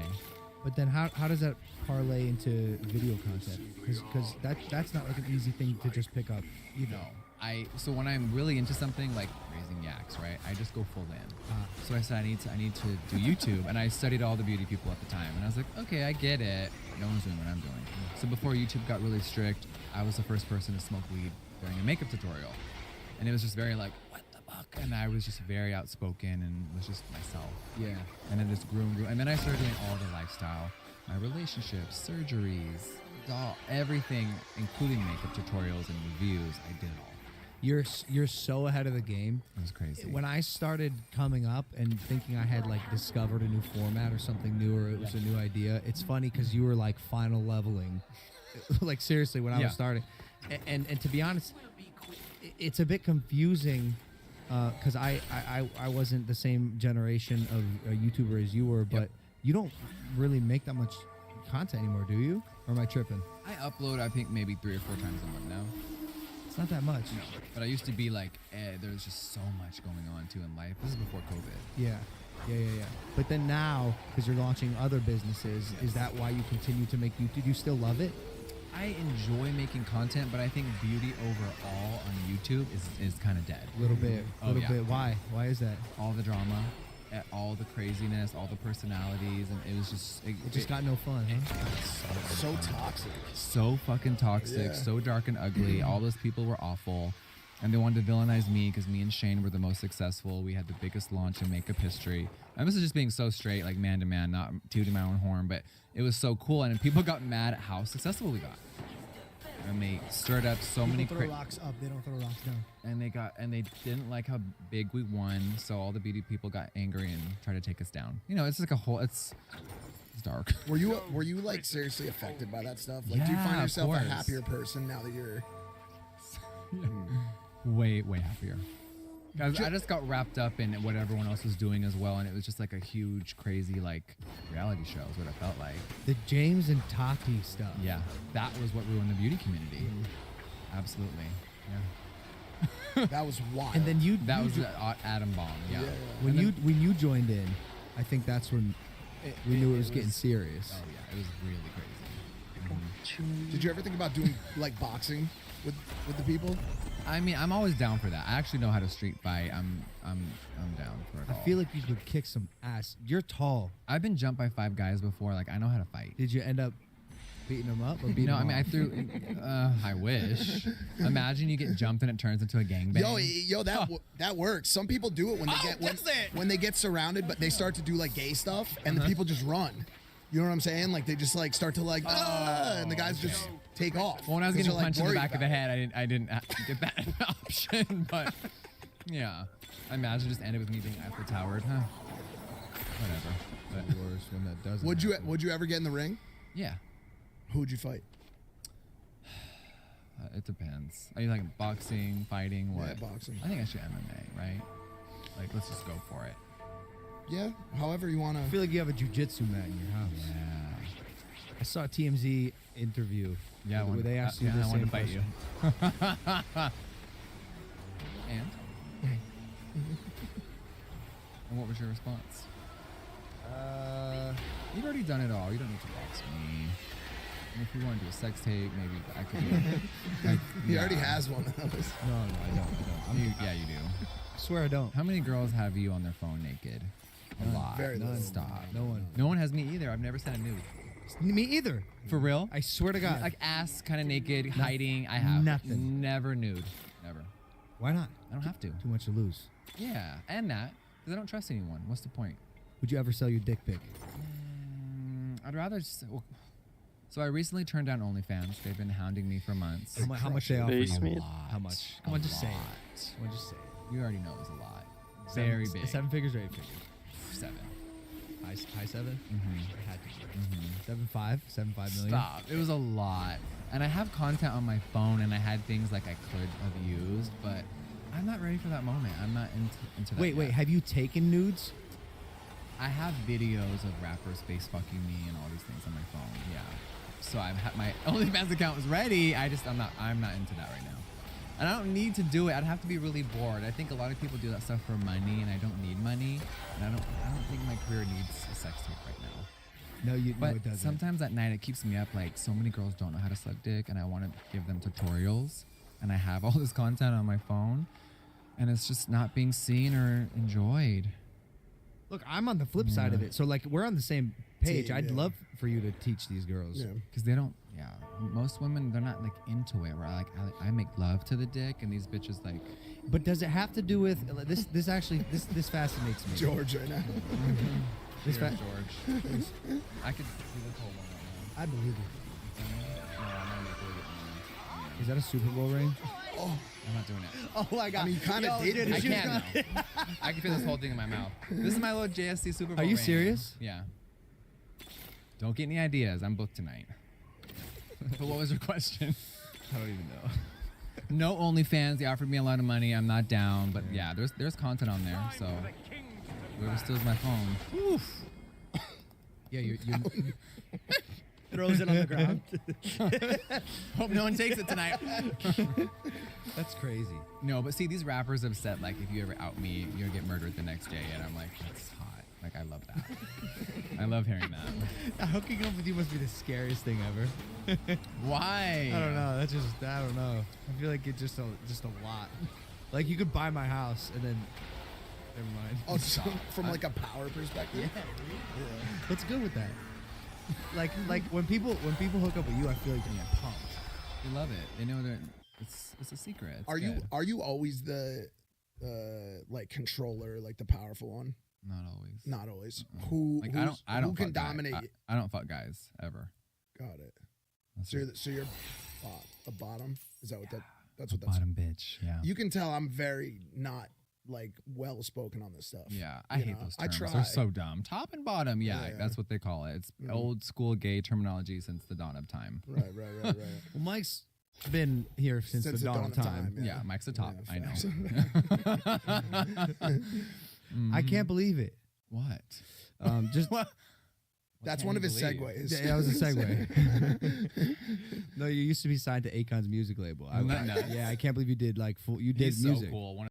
But then how does that parlay into video content? Because that's not like an easy thing to just pick up either. So when I'm really into something like raising yaks, right, I just go full in. So I said I need to do YouTube, and I studied all the beauty people at the time, and I was like, okay, I get it. No one's doing what I'm doing. So before YouTube got really strict, I was the first person to smoke weed during a makeup tutorial, and it was just very like, what the fuck? And I was just very outspoken and was just myself. Yeah. And then just grew, and then I started doing all the lifestyle, my relationships, surgeries, everything, including makeup tutorials and reviews. I did it all. You're so ahead of the game. It was crazy. When I started coming up and thinking I had like discovered a new format or something new, or it was a new idea, it's funny because you were like final leveling, like seriously when I was starting, and to be honest, it's a bit confusing because I wasn't the same generation of a YouTuber as you were, but you don't really make that much content anymore, do you? Or am I tripping? I upload, I think, maybe 3 or 4 times a month now. It's not that much. No, but I used to be like, there's just so much going on too in life. This is before COVID. Yeah. But then now, because you're launching other businesses, is that why you continue to make YouTube? Do you still love it? I enjoy making content, but I think beauty overall on YouTube is kind of dead. A little bit. bit. Why? Why is that? All the drama, all the craziness, all the personalities, and it was just... It just got no fun, huh? So toxic. So fucking toxic, Yeah. so dark and ugly. All those people were awful. And they wanted to villainize me because me and Shane were the most successful. We had the biggest launch in makeup history. And this is just being so straight, like man to man, not tooting my own horn, but it was so cool. And people got mad at how successful we got. And they stirred up so many... People throw rocks up, they don't throw rocks down. And they didn't like how big we won, so all the beauty people got angry and tried to take us down. You know, it's like a whole... It's dark. Were you like seriously affected by that stuff? Like, do you Yeah, find of yourself a course. happier person now that you're? Way happier. Guys, I just got wrapped up in what everyone else was doing as well, and it was just like a huge, crazy like reality show is what it felt like. The James and Tati stuff. Yeah, that was what ruined the beauty community. Absolutely. Yeah. That was wild. And then That you was jo- the atom bomb. Yeah. when And you then- when you joined in, I think that's when we knew it was getting serious. Oh yeah, it was really crazy. Did you ever think about doing like boxing with the people? I mean, I'm always down for that. I actually know how to street fight. I'm down for it I all. feel like you could kick some ass. You're tall. I've been jumped by 5 guys before. Like I know how to fight. Did you end up beating them up or beating No, them I mean I off? threw. I wish. Imagine you get jumped and it turns into a gangbang. Yo, that works. Some people do it when they when they get surrounded, but they start to do like gay stuff, and the people just run. You know what I'm saying? Like they just like start to like, and the guys just take off. Well, when I was 'Cause getting they're, like, punched in the worried back of the about head, I didn't get that option. But yeah, I imagine just ended with me being Eiffel Towered. Huh? Whatever. But worse when that doesn't. Would you ever get in the ring? yeah, Who'd you fight? it depends. Are you like boxing, fighting, what? Yeah, boxing. I think I should MMA, right? Like let's just go for it. Yeah, however you want I to. feel like you have a jujitsu mat in your house. Yeah. I saw a TMZ interview. Yeah, where they asked you yeah, the I wanted same to fight question. you. And? And what was your response? You've already done it all. You don't need to box me. And if you want to do a sex tape, maybe I could. He already has one of those. No, I don't. Yeah, you do. I swear I don't. How many girls have you on their phone naked? A None. lot. Very little. Stop. No one. No one has me either. I've never sent a nude. Me either. For real? I swear to God. Like ass kind of naked, hiding. I have. Nothing. Never nude. Never. Why not? I don't have to. Too much to lose. Yeah, and that. Because I don't trust anyone. What's the point? Would you ever sell your dick pic? I'd rather just. Well, so I recently turned down OnlyFans. They've been hounding me for months. How much they offer you? Basement. How much? Come on, just say it. Come on, just say it. You already know it was a lot. Very big. 7 figures or 8 figures? 7. High 7? Mm-hmm. It had to be. 7.5? 7.5 million? Stop. It was a lot. And I have content on my phone, and I had things like I could have used, but I'm not ready for that moment. I'm not into that. Wait, yet. have you taken nudes? I have videos of rappers face fucking me and all these things on my phone. Yeah. So I've had my OnlyFans account was ready. I'm not into that right now. And I don't need to do it. I'd have to be really bored. I think a lot of people do that stuff for money, and I don't need money. And I don't think my career needs a sex tape right now. No, But it doesn't. sometimes at night it keeps me up. Like so many girls don't know how to suck dick, and I want to give them tutorials. And I have all this content on my phone, and it's just not being seen or enjoyed. Look, I'm on the flip side of it. So, like, we're on the same page. Team, I'd yeah. love for you to teach these girls. Yeah. Because they don't, yeah. Most women, they're not like into it. Where I make love to the dick, and these bitches like. But does it have to do with this? This actually, this fascinates me. George right now. This Here, fa- George. I could do this whole one right now. I believe it. No, I'm not recording it. Is that a Super Bowl ring? I'm not doing it. Oh my God! I mean, you kind of did it. I can't now. I can feel this whole thing in my mouth. This is my little JSC Super Bowl Are you ring. serious? Yeah. Don't get any ideas. I'm booked tonight. But what was your question? I don't even know. No OnlyFans. They offered me a lot of money. I'm not down. But yeah, there's content on there. So whoever steals my phone. Oof. Yeah, you throws it on the ground. Hope no one takes it tonight. That's crazy. No, but see, these rappers have said like, if you ever out me, you'll get murdered the next day, and I'm like, that's hot. Like, I love that. I love hearing that. Hooking up with you must be the scariest thing ever. Why? I don't know. That's just I don't know. I feel like it's just a lot. Like you could buy my house and then never mind. Oh, so from like a power perspective. Yeah. What's good with that? Like when people hook up with you, I feel like they get pumped. They love it. They know that it's a secret. It's Are good. you always the like controller, like the powerful one? Not always. Not always. Uh-uh. Who Like, who's- I don't who can fuck guys. dominate? I don't fuck guys ever. Got it. That's So it. you're a bottom. Is that what that's what that's? Bottom bitch. Yeah. You can tell I'm very not like well spoken on this stuff. Yeah, I You hate know, those I terms. try. They're so dumb. Top and bottom, yeah, Yeah. that's what they call it. It's Mm. old school gay terminology since the dawn of time. Right, right, right, right. Well, Mike's been here since the dawn of time. Yeah, Mike's the top. I know. I can't believe it. What? Just That's one of his segues. Yeah, that was a segue. No, you used to be signed to Akon's music label. Isn't that nuts? Yeah, I can't believe you did like full. You did He's so music. cool. One